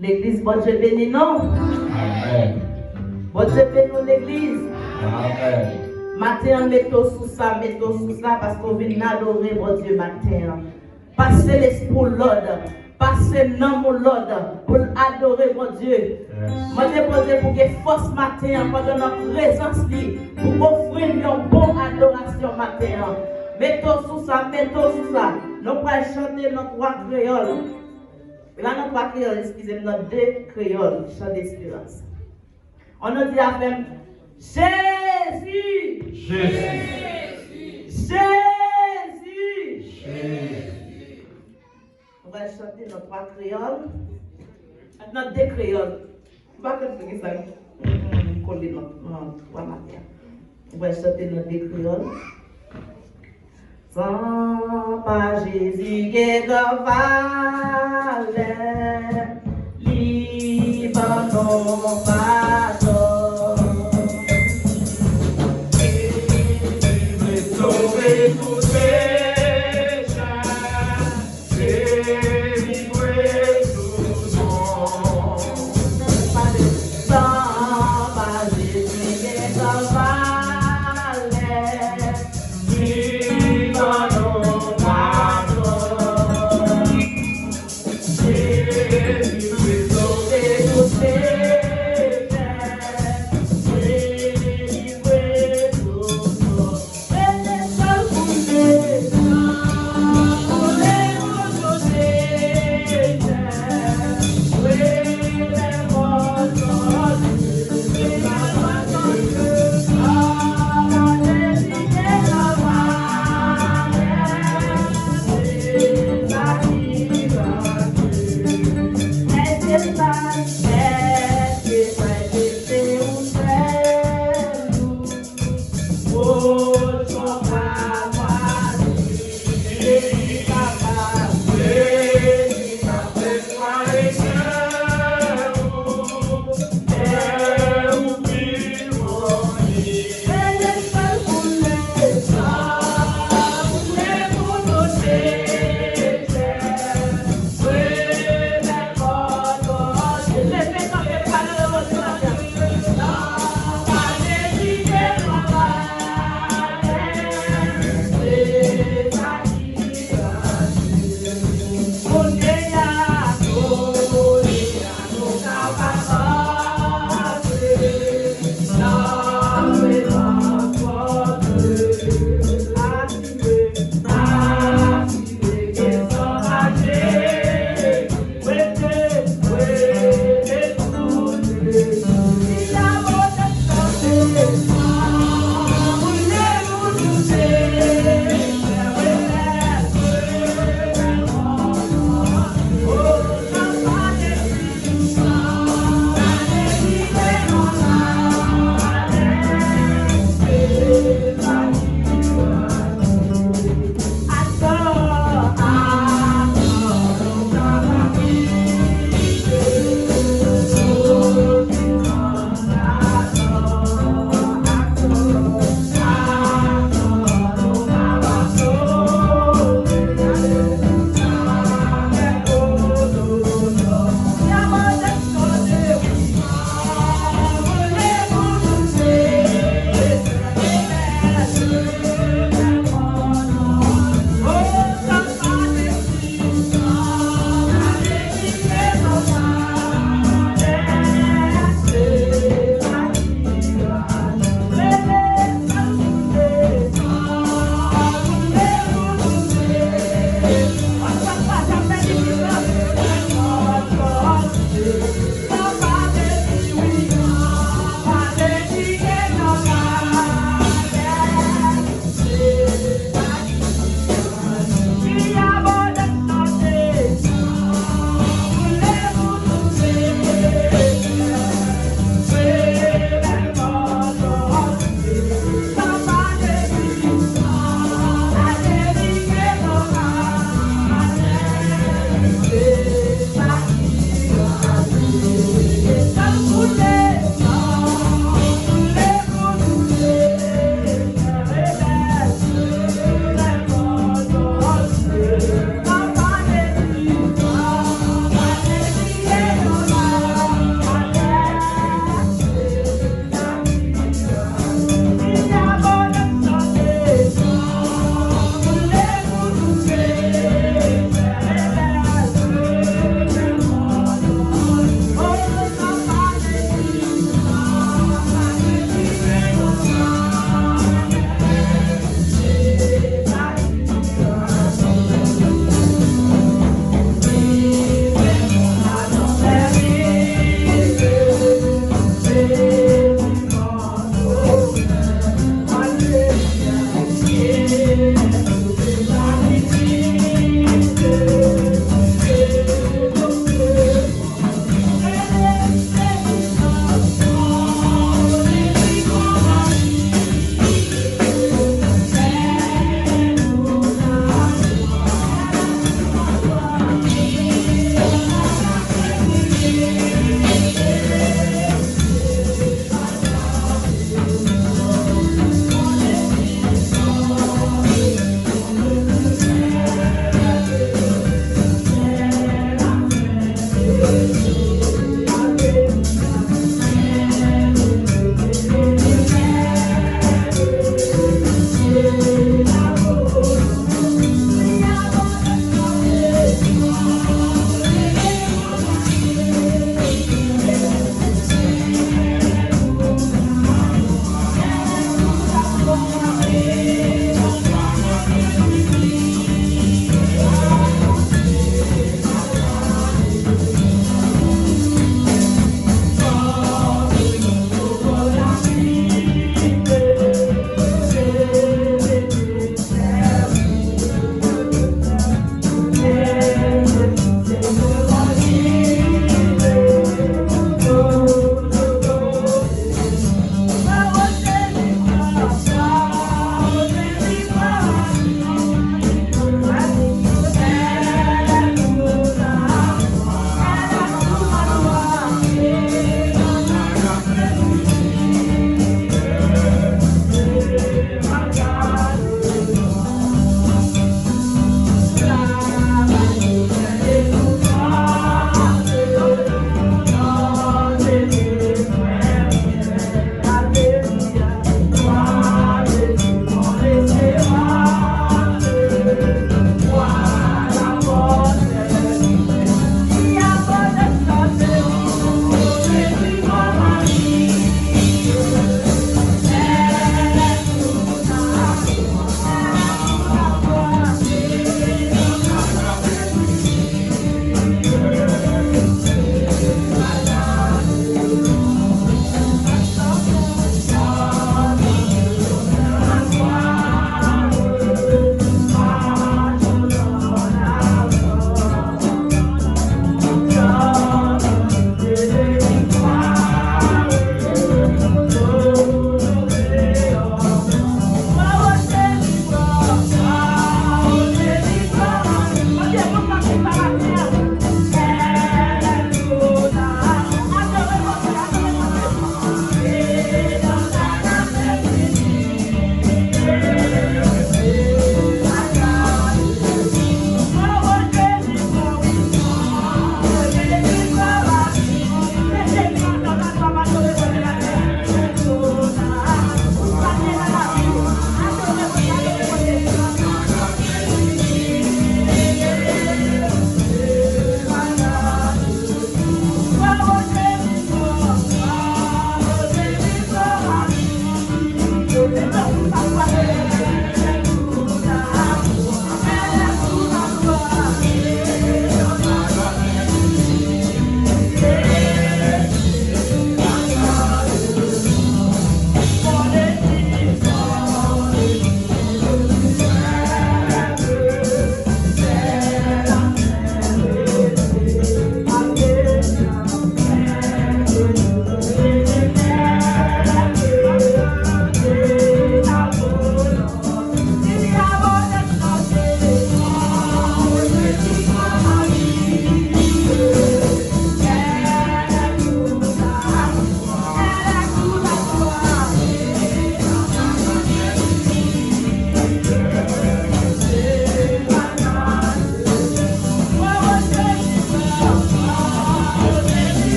L'église, bon Dieu bénit, non? Amen. Bon Dieu bénit l'église. Amen. Matin, mettons sous ça, parce qu'on vient adorer mon Dieu matin. Passez l'esprit l'ordre, passez nom l'ordre pour adorer mon Dieu. Moi, je bon Dieu pour que force matin, pendant notre présence, pour offrir une bonne adoration matin. Mettons sous ça. Nous allons chanter notre trois créoles. Là, notre trois créoles, excusez-moi, notre deux créoles, chant d'espérance. On nous dit à faire Jésus! Jésus! On va chanter nos trois créoles. Notre deux créoles. On va faire ça. Coller notre trois matières. On va chanter nos deux créoles. Sans pas Jésus qui valait, Libanon pardon. Sauver tous pécheurs, délivrer tout monde. Sans pas Jésus qui valait, Libanon pardon. Délivrer, sauver tous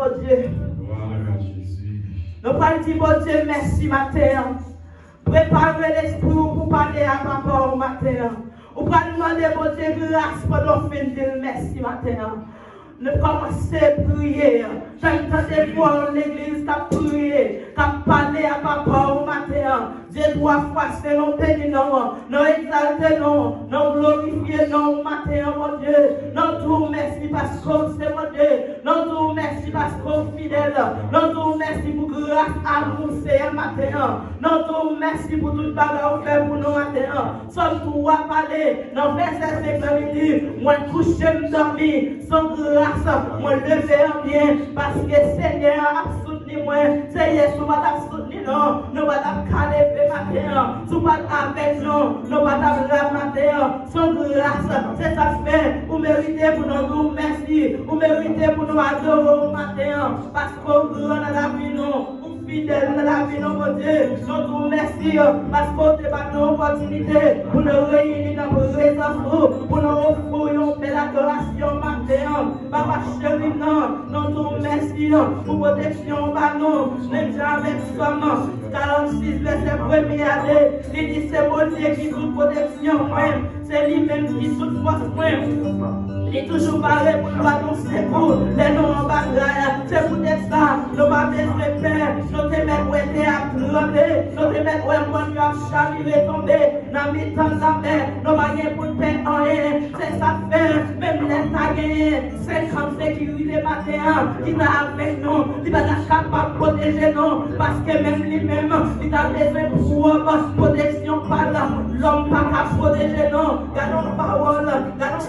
bon Dieu. Gloire à Jésus. Nous parlons dire, bon Dieu, merci matin. Préparez l'esprit pour parler à papa au matin. Nous parlons demander, bon Dieu, grâce pour nous fin de merci matin. Nous commençons à prier. J'entends des fois l'église qui a prié, qui a parlé à papa au matin. Dieu doit faire nous bénir, nous exalter, nous glorifier, nous au matin, mon Dieu. Nous tout merci parce que c'est mon Dieu. Nous tout merci parce que fidèle. Nous tout merci pour grâce à nous, c'est un matin. Nous tout merci pour tout le bagage fait pour nous matin. Somme tout à parler, nous verset 5 dit, moi coucher me dormir, sans grâce, moi lever en bien, parce que Seigneur a soutenu moi. Seigneur, nous va soutenir nous, nous va caler matin, nous va avec nous, nous va la matin, sans grâce, c'est ça fait, vous méritez pour nous merci, vous méritez pour nous adorer au matin, parce qu'on veut dans la vie nous. Fidèle dans la vie, mon Dieu, nous vous remercions parce qu'on te bat nos opportunités pour nous réunir dans vos présence, pour nous offrir une belle adoration matin. Papa chéri, nous vous remercions pour protection par nous, même avec Somme 46, verset 1er année, il dit c'est mon Dieu qui toute protection même, c'est lui-même qui toute force même. Il est toujours pareil pour nous annoncer pour les noms en bagaille. C'est peut-être ça, nous pas besoin de peur. Nous te mettons où était à trembler. Nous te mettons où est à chavirer tomber. Dans le temps de la mer, nous pas gagné pour paix en rien. C'est ça faire, même les tas gagné. 50 sécurité matin qui est avec nous. Il va être capable de protéger nous. Parce que même lui-même, il a besoin de protection par l'homme pas qu'à protéger nous. Gardons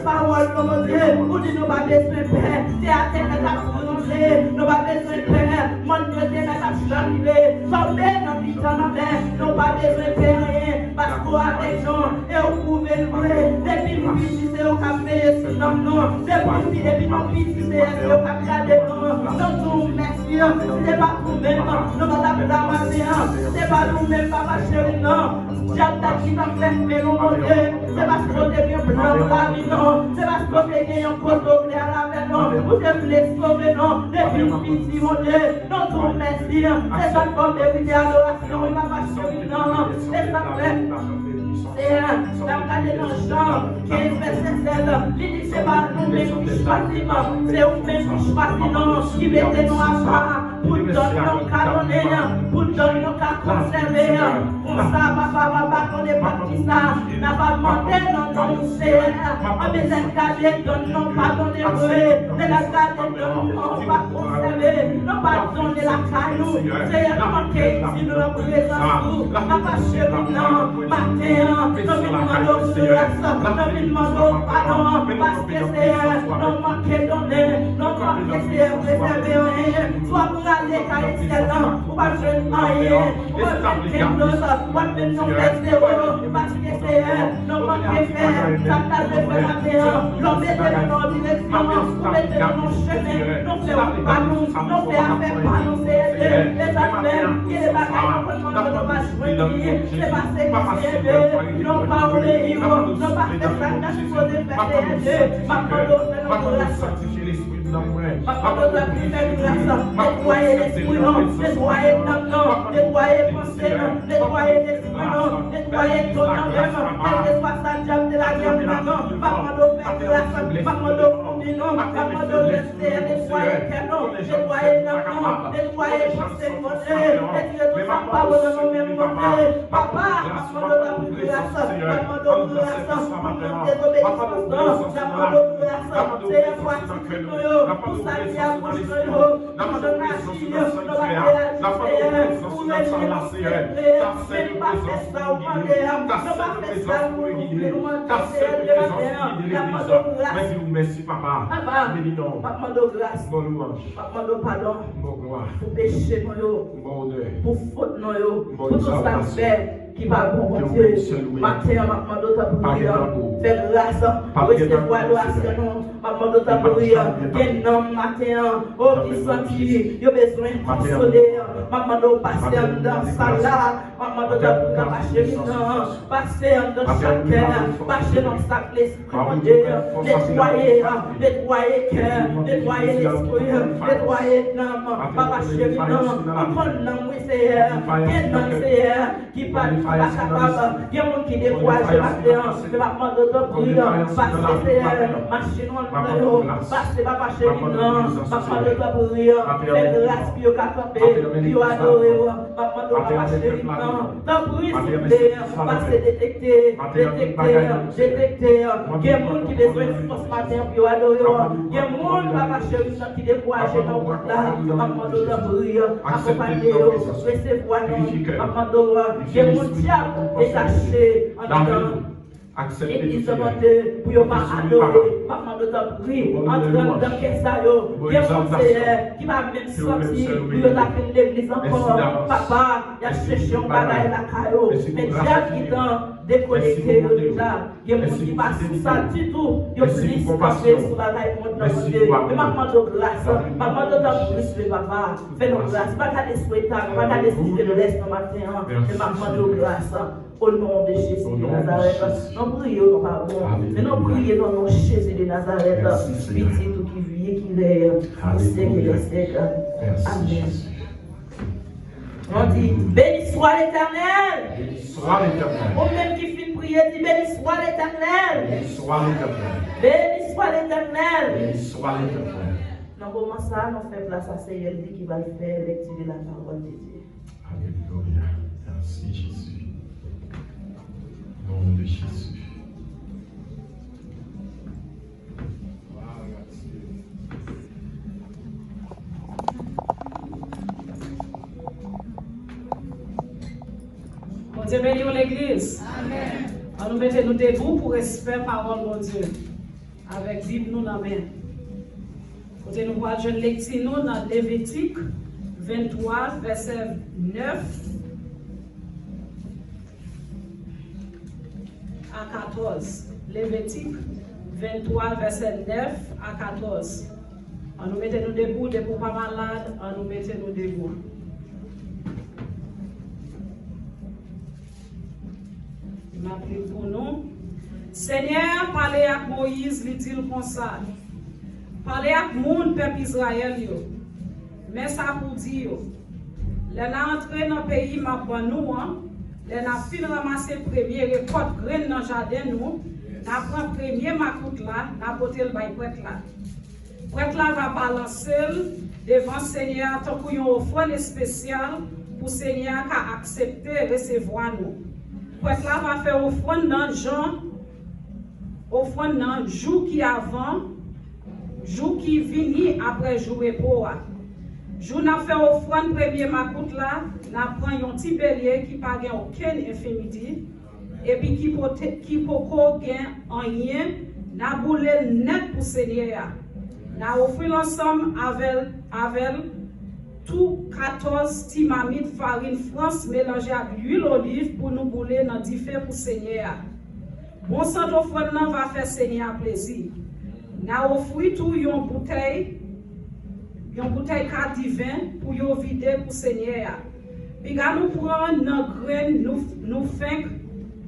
parole, comme Dieu. Pour dire nous pas besoin de paix. C'est à terre que t'as plongé. Nous pas besoin de paix. Mon Dieu, c'est à t'arriver. Tomber dans le temps de mer. Nous pas besoin de paix rien. Parce qu'on avec nous. Et vous pouvez nous voir. Depuis nous visiter au café, c'est non, non. Depuis nous visiter au café, nous nous merci. C'est pas nous-mêmes. Nous pas t'appeler c'est pas nous-mêmes, papa chéri, non. J'attends qui t'a fait, mais non, mon Dieu. C'est parce qu'on devient blanc pour la vie, non. C'est parce qu'on devient un poteau clair à la maison. Vous devez sauver, non. Depuis le petit, mon Dieu. Non, tout merci. C'est ça qu'on devient adoration, papa chéri, non. C'est ça fait. C'est un regardez dans le champ, qui est verset 7. Il dit c'est pas nous-mêmes qui choisissons. C'est vous-mêmes qui choisissons, qui mettez nous à part. Pour donner nos cas donner, pour donner nos cas conserver. Pour ça, papa, qu'on n'est pas qui ça. N'a pas demandé, non, c'est. On besoin de garder, donne-nous pas donner vrai. C'est la garder, donne-nous pas conserver. Non pas donner la caillou. C'est un manqué ici, nous l'avons présent. Papa chéri, non, matin, nous demandons grâce, nous demandons pardon. Parce que c'est non manqué donner, non manqué c'est préserver rien. Soit pour aller car excellent, ou pas jeune rien, ou pas jeune quelque chose, ou pas jeune non parce que c'est non manqué faire, ça t'a fait matin, l'on met dans nos directions, on met dans nos chemins, non fait pas nous, non fait affaire pas nous, c'est les affaires, qui est bagaille, on demande de pas choisir, c'est pas c'est que non pas oublier, non pas faire ça, il faut faire des Sanctifier l'esprit de l'amour. Nettoyer l'esprit, nettoyer notre nettoyer pensée, nettoyer l'esprit, nettoyer ton âme, quel que soit sa job de la guerre, pas de faire grâce, pas de combiner, pas de rester, nettoyer canon, nettoyer notre nettoyer pensée, nettoyer tout ça, pas de nous même papa, pas de la grâce, pas de grâce, pas de désobéissance, pas de grâce, c'est un point pour ça qui a approché merci papa. Bénis-nous. Papa de grâce. Bon louange. Papa de pardon. Bon gloire. Pour péché, Bon honneur. pour faute, pour tout Bonne ça fait. qui va bon, mon Dieu. Matin, maman, d'autres prières, faire grâce, recevoir l'oration, maman, d'autres prières, quel nom matin, oh, qui sentit, il a besoin de consoler, maman, d'autres passer dans ça là, maman, d'autres prières, passer dans, passer dans chaque cœur, passer dans chaque esprit, mon Dieu, nettoyer cœur, nettoyer l'esprit, nettoyer l'âme, papa chéri, non, apprendre l'âme, oui, Seigneur, quel nom, Seigneur, qui parle pas capable, il y a un monde qui décourage matin, mais maman, d'autres prières, passer, Seigneur, machine en l'eau, passer, papa chéri, non, maman, d'autres prières, faire grâce, puis au capable, puis au adorer, maman, d'autres papa chéri, non, t'en prie, s'il vous plaît, passer, détecter, il y a un monde qui besoin de ce matin, puis au adorer, il y a un monde, papa chéri, qui décourage dans le monde là, maman, d'autres prières, accompagner, recevoir, maman, d'autres, il y a un monde diable détaché en dedans. Église de monter pour ne pas adorer, maman de ta prière, entre dans quel ça y a un conseiller qui va même sortir pour ne pas faire l'église encore. Papa, il y a cherché un bagage la caillou, mais diable qui est déconnecté déjà. Il y a des gens qui passent sous ça du tout, il y a plus campé sous la taille de notre mais maman de grâce, maman de ta prière, papa, fais-nous grâce, pas qu'à les souhaiter, pas qu'à les souhaiter de l'Est matin, mais maman de grâce. Au nom de Jésus de Nazareth, nous prions, nous pardon, mais nous prions dans nos Jésus de Nazareth, petit tout qui vit, qui est, au siècle des siècles. Amen. On dit, béni soit l'Éternel. Béni soit l'Éternel. Au même qui finit de prier, dit, béni soit l'Éternel. Béni soit l'Éternel. Béni soit l'Éternel. Béni soit l'Éternel. Nous commençons ça, nous faisons place à Seigneur qui va le faire, lecture de la parole de Dieu. Alléluia. Merci Jésus. Au nom de Jésus. Bon Dieu bénit l'église. Amen. On nous mettons nous debout pour espérer parole mon Dieu. Avec Bible nous dans la main. Côté nous voir jeune lecture nous dans Lévitique 23 verset 9 à 14. Lévitique 23 verset 9 à 14. On nous mettons nous debout, debout pas malade, on nous mettons nous debout. M'appelle pour nous. Seigneur, parlez avec Moïse, lui dit comme ça. Parlez avec moun peuple Israël yo. Mais ça pour dire, les entré dans le pays m'a bon nous, les n'a fin ramasser premier récolte graine dans jardin nous, n'a prend premier macoute là, n'a porter le bail prêtre là. Prêtre là va balancer devant Seigneur tant qu'on offrande spéciale pour Seigneur qui accepter recevoir nous. Prêtre là va faire offrande dans Jean, offrande dans jour qui avant, jour qui vini après jour repos. Jour n'a fait offrande premier macoute là, n'a prend un petit bélier qui pas gain aucune infirmité et puis qui peut gain rien, n'a boulé net pour Seigneur. N'a offert l'ensemble avec tout 14 timamites farine France mélangée avec l'huile olive pour nous bouler dans différents pour Seigneur. Bon sang d'offrande va faire Seigneur plaisir. N'a offert tout une bouteille carte divin pour yo vider pour Seigneur. Puis quand nous prenons nos graines, nous faisons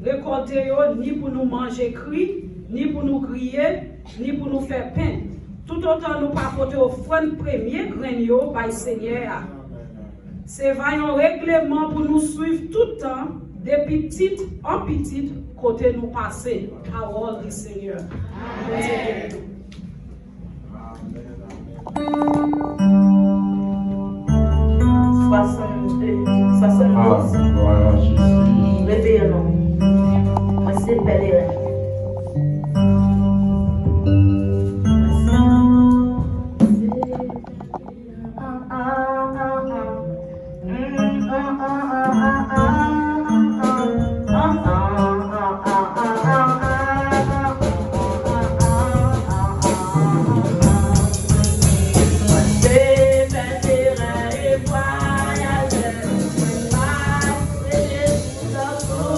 récolter ni pour nous manger cuit, ni pour nous griller, ni pour nous faire pain. Tout autant nous pas porter offrande premier grain par Seigneur. C'est un règlement pour nous suivre tout le temps, depuis petite en petite, côté nous passer. Parole du Seigneur. Amen. 72. Réveillons-nous. Moi, c'est Pèlerin. Oh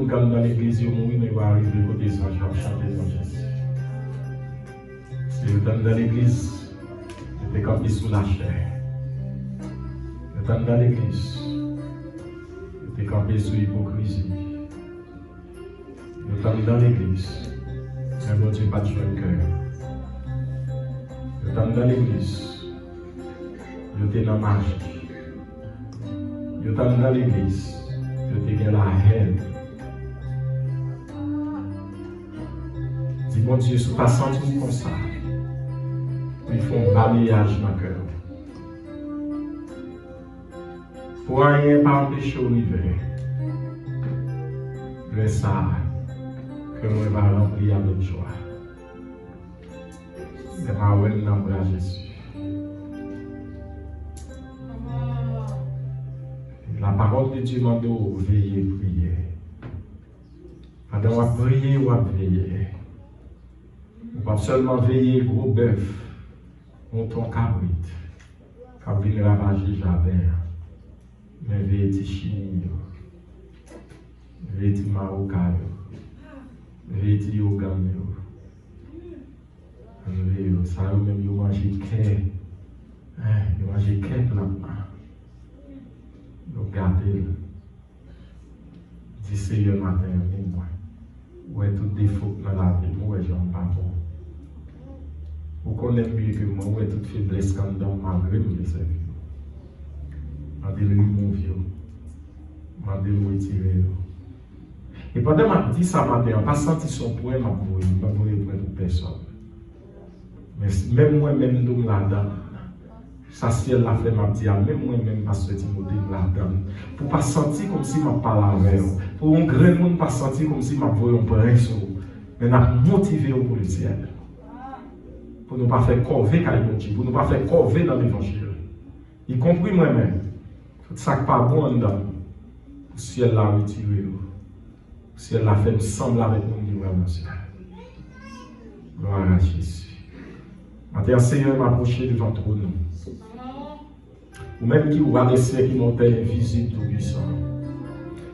Dans l'église, il va arriver côté ça, je vais chanter dans Jésus. Si vous êtes dans l'église, vous êtes campé sous la chair. Vous êtes dans l'église, vous êtes campé sous l'hypocrisie. Vous êtes dans l'église, mais bon Dieu pas de cœur. Vous êtes dans l'église, vous êtes dans la magie. Vous êtes dans l'église, vous êtes dans la haine. Bon Dieu, si vous pas senti comme ça, il faut un balayage dans le cœur. Pour rien pas empêcher au l'hiver. Mais ça, que nous va remplir avec joie. C'est ma ouais dans bras Jésus. La parole de Dieu m'a dit veiller, prier. Pendant qu'on prier ou à veiller. On va seulement veiller gros bœuf, mouton cabrit, qui vient ravager jardin, mais veiller des chini, veiller des marocains, veiller des yogan, veiller ça même yo manger quai, yo manger quai plat, yo garder, d'ici le matin, moi, ouais tout défaut dans la vie, moi j'en pas bon. Vous connaissez mieux que moi, où est toute faiblesse quand dans malgré me servir. Je vais le remonter, je vais le retirer. Et pendant que je dis ça matin, je n'ai pas senti son poids, je ne vais pas pour personne. Mais même moi-même, je là-dedans. Ça, si elle l'a fait, je dis, même moi-même, parce que Timothée là-dedans. Pour ne pas sentir comme si je parlais avec vous. Pour un grand monde, ne pas sentir comme si je voyais un prince. Mais je motivé pour le ciel. Pour ne pas faire corvée pour ne pas faire corvée dans l'évangile. Y compris moi-même. Tout ça qui n'est pas bon dedans. Le ciel l'a retiré. Le ciel l'a fait ensemble avec nous dans le ciel. Gloire à Jésus. Maintenant, Seigneur m'approcher devant trop nous. Ou même qui va laisser qui monte invisible tout puissant.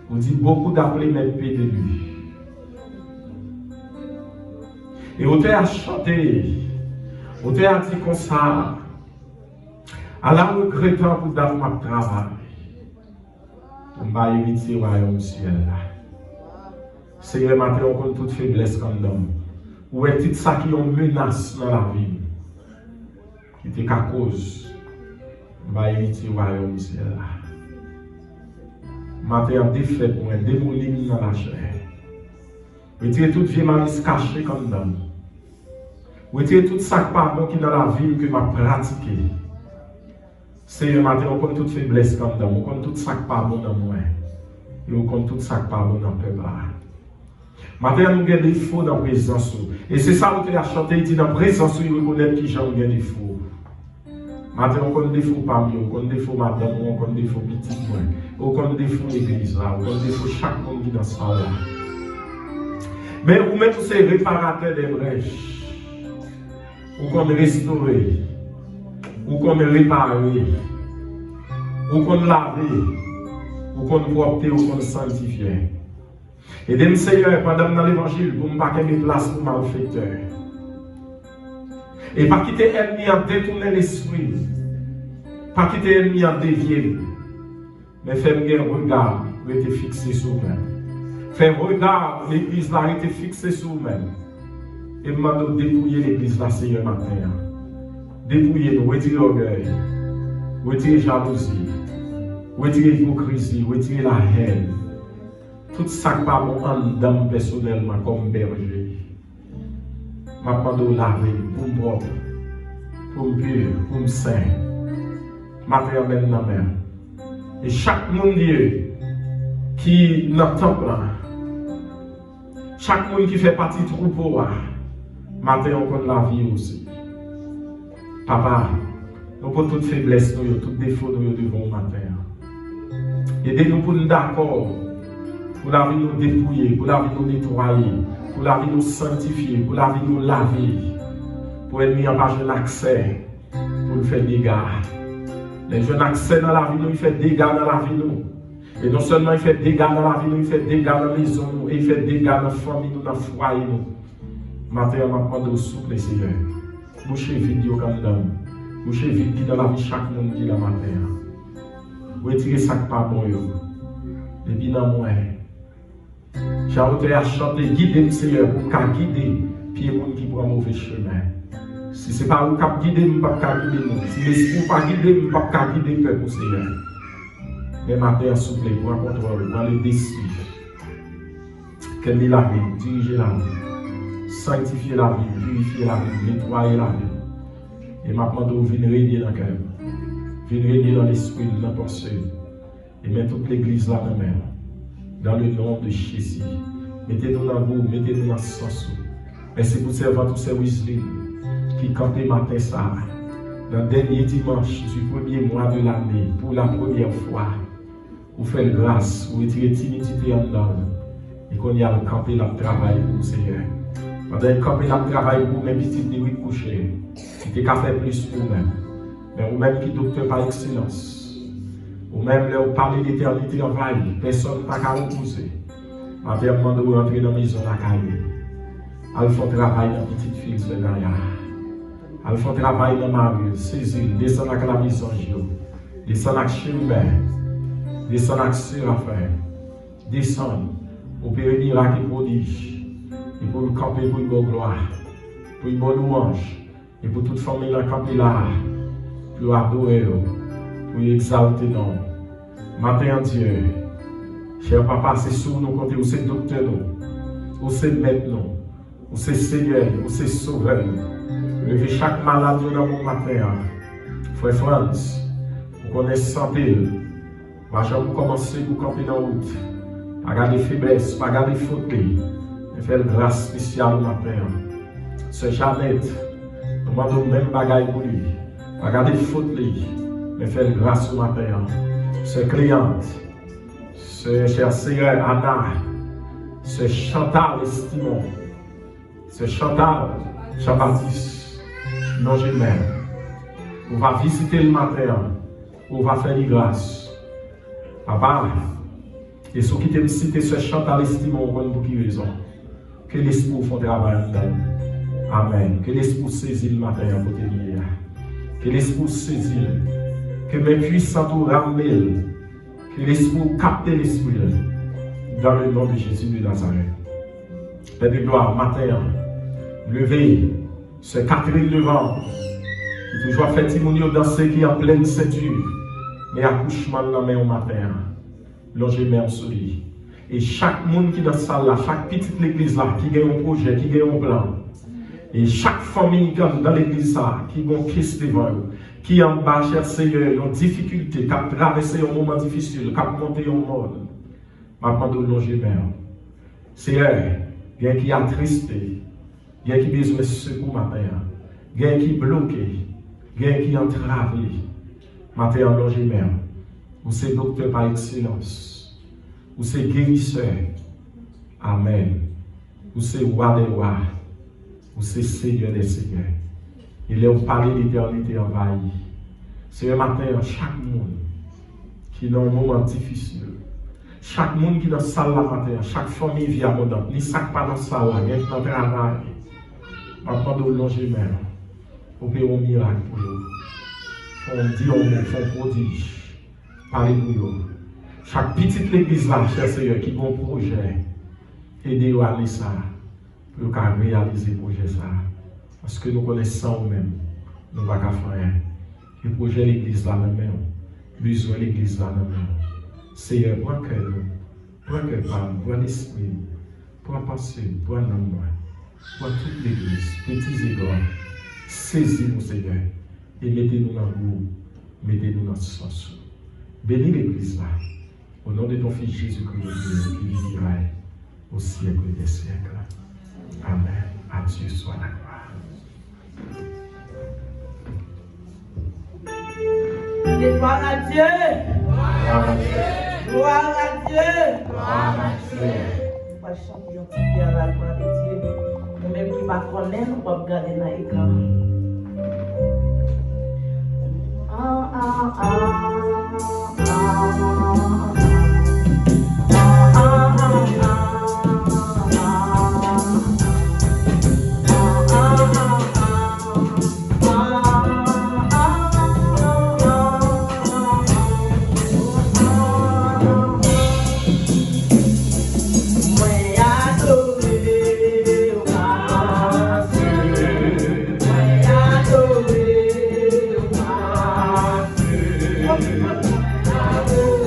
Vous dites beaucoup d'appeler mes pieds de lui. Et vous avez chanté. Vous avez dit comme ça. À la regrettant pour d'avoir ma travail. Pour m'hériter au royaume ciel. Seigneur, maintenant, on compte toute faiblesse comme d'homme. Ou est tout ça qui ont menace dans la vie. Qui était qu'à cause va hériter le royaume ciel. Matin, défaite, moi, démolir dans la chair. Retirer toute vieille malice cachée comme dame. Retirer tout ça pas bon qui dans la vie que m'a pratiqué. C'est matin, on compte toute faiblesse comme dame. On compte tout ça pas bon dans moi. Et on compte tout ça pas bon dans le peuple. Matin, nous avons des défauts dans la présence. Et c'est ça que tu as chanté, il dit dans la présence, il reconnaît qui j'en ai des défauts. Matin, on connaît des défauts parmi nous, on connaît des défauts madame, on connaît des défauts petits, on connaît des défauts l'église, on connaît des défauts chaque monde qui est dans ce là. Mais vous-même, vous êtes réparateur des brèches. Vous connaissez restaurer, vous connaissez réparer, vous connaissez laver, vous connaissez propter, vous connaissez sanctifier. Et de Seigneur, pendant dans l'évangile, pour ne pas quitter place pour malfaiteur. Et pas quitter l'ennemi à détourner l'esprit. Pas quitter l'ennemi à dévier. Mais faire un regard, rester fixé sur vous-même. Faire un regard, l'église là, rester fixé sur vous-même. Et demande de dépouiller l'église là, Seigneur, matin. Dépouiller nous, retirer l'orgueil, retirer la jalousie, retirer l'hypocrisie, retirer la haine. Tout ça qui pas bon en dedans personnellement comme berger. Je demande de laver pour me propre, pour me pur, pour me saint. Je m'amène dans la mer. Et chaque monde qui est dans le temple, chaque monde qui fait partie du troupeau, matin on connaît la vie aussi. Papa, nous pour toute faiblesse, nous, tout défaut, nous devons matin. Aidez-nous pour nous d'accord. Pour la vie nous dépouiller, pour la vie nous nettoyer, pour la vie nous sanctifier, pour la vie nous laver, pour l'ennemi en pas l'accès, pour nous faire des dégâts. Les jeunes accès dans la vie nous, il fait des dégâts dans la vie nous. Et non seulement il fait des dégâts dans la vie nous, il fait des dégâts dans la maison nous, et il fait des dégâts dans la famille nous, dans le foyer nous. Matin, on va prendre au souple, Seigneur. Bouchez vite comme dame. Bouchez vite qui dans la vie chaque monde qui la matin. Retirez ça qui pas bon. Et puis dans moi. J'ai envie à chanter, guider le Seigneur pour guider les gens qui prennent mauvais chemin. Si ce n'est pas vous qui guidez, je ne peux pas guider nous. Si l'esprit n'est pas guidé, je ne peux pas guider le peuple, Seigneur. Mais matin, souple, pour un contrôle, pour aller décider. Qu'elle est la vie, diriger la vie, sanctifier la vie, purifier la vie, nettoyer la vie. Et maintenant, vous venez régner dans le cœur. Venez régner dans l'esprit, dans la pensée. Et mettre toute l'église là dans même. Dans le nom de Jésus. Mettez-nous dans vous, mettez-nous dans ce sens. Merci pour servir tous ces Wesley qui campaient matin ça. Dans le dernier dimanche du premier mois de l'année, pour la première fois, vous faites grâce, vous retirez timidité en dedans. Et qu'on y a le camper, le travail pour le Seigneur. Pendant le camper, le travail pour mes petites nuits couchées, qui n'était qu'à faire plus pour vous-même. Mais vous-même qui docteur par excellence. Ou même là, vous parlez d'éternité en vaille, personne n'a qu'à repousser. Avant de vous rentrer dans la maison, la caille. Elle fait travail dans la petite fille, c'est derrière. Elle fait travail dans ma rue, saisir, descendre avec la maison, descendre avec Chimber, descendre avec Séraphin, descendre, opérer miracle et prodige, et pour le camper pour une bonne gloire, pour une bonne louange, et pour toute famille là, camper là, pour adorer. Pour exalter non. Matin en Dieu, cher papa, c'est sur nous compter, ou c'est docteur nous, ou c'est maître nous, ou c'est Seigneur, ou c'est sauveur. Levez chaque malade dans mon matin. Frère France, vous connaissez santé. Vous commencez pour camper dans la route. Pas garder faiblesse, pas garder faute. Mais faire grâce spéciale au matin. C'est Jeannette, nous demandons même bagaille pour lui. Pas garder faute. Mais faire grâce au matin. C'est cliente, c'est cher Seigneur Anna, c'est Chantal Estimon, c'est Chantal Jean-Baptiste, non je m'aime. On va visiter le matin, on va faire des grâces. Papa, et ceux qui t'aiment citer, c'est Chantal Estimon, pour qui raison. Que l'esprit fait travail en dedans. Amen. Que l'esprit saisit le matin à côté de lui. Que l'esprit saisit. Que mes puissants nous ramènent, que l'esprit capte l'esprit dans le nom de Jésus de Nazareth. Père de gloire, matin, levez ce 4 novembre Qui toujours fait Timounio danser qui en pleine ceinture. Mais accouchement dans la main au matin. Longer même sur lui. Et chaque monde qui est dans cette salle là, chaque petite église là, qui a un projet, qui a un plan. Et chaque famille dans l'église là, qui a une caisse devant eux, qui en bas, cher Seigneur, ont difficulté, qui a traversé un moment difficile, qui a monté un monde. Maintenant, de longer même. Seigneur, il y a qui est attristé, il y a qui a besoin de secours matin, il y a qui est bloqué, il y a qui est entravé. Matin, longer même. Vous êtes docteur par excellence. Vous êtes guérisseur. Amen. Vous êtes roi des rois. Vous êtes Seigneur des seigneurs. Il est au palais d'éternité envahi. C'est un matin, chaque monde qui est dans un moment difficile. Chaque monde qui est dans la salle la matin, chaque famille vit abondante. Ni ça pas dans la salle, il y a dans le travail. Maintenant, de longer même. Pour faire un miracle pour vous. On dit on fait un prodige. Parlez pour vous. Chaque petite église là, cher Seigneur, qui a un projet, aidez-vous à aller ça. Pour réaliser le projet ça. Parce que nous connaissons nous-mêmes. Nous ne pouvons pas faire rien. Le projet de l'église là même. Besoin de l'église là même. Seigneur, prends cœur nous. Prends cœur par nous. Prends l'esprit. Prends pensée. Prends l'amour. Prends toute l'église. Petits et grands. Saisis-nous, Seigneur. Et mettez-nous dans le goût. Mettez-nous dans ce sens. Bénis l'église là. Au nom de ton Fils Jésus-Christ, qui vivra au siècle des siècles. Amen. À Dieu soit la gloire. Gloire à Dieu. Gloire à Dieu. Gloire à Dieu. Gloire à Dieu. On va chanter un petit peu à la gloire de Dieu. Nous-mêmes qui ne connaissons pas, on va regarder dans l'écran. Ah, ah, ah. Amen.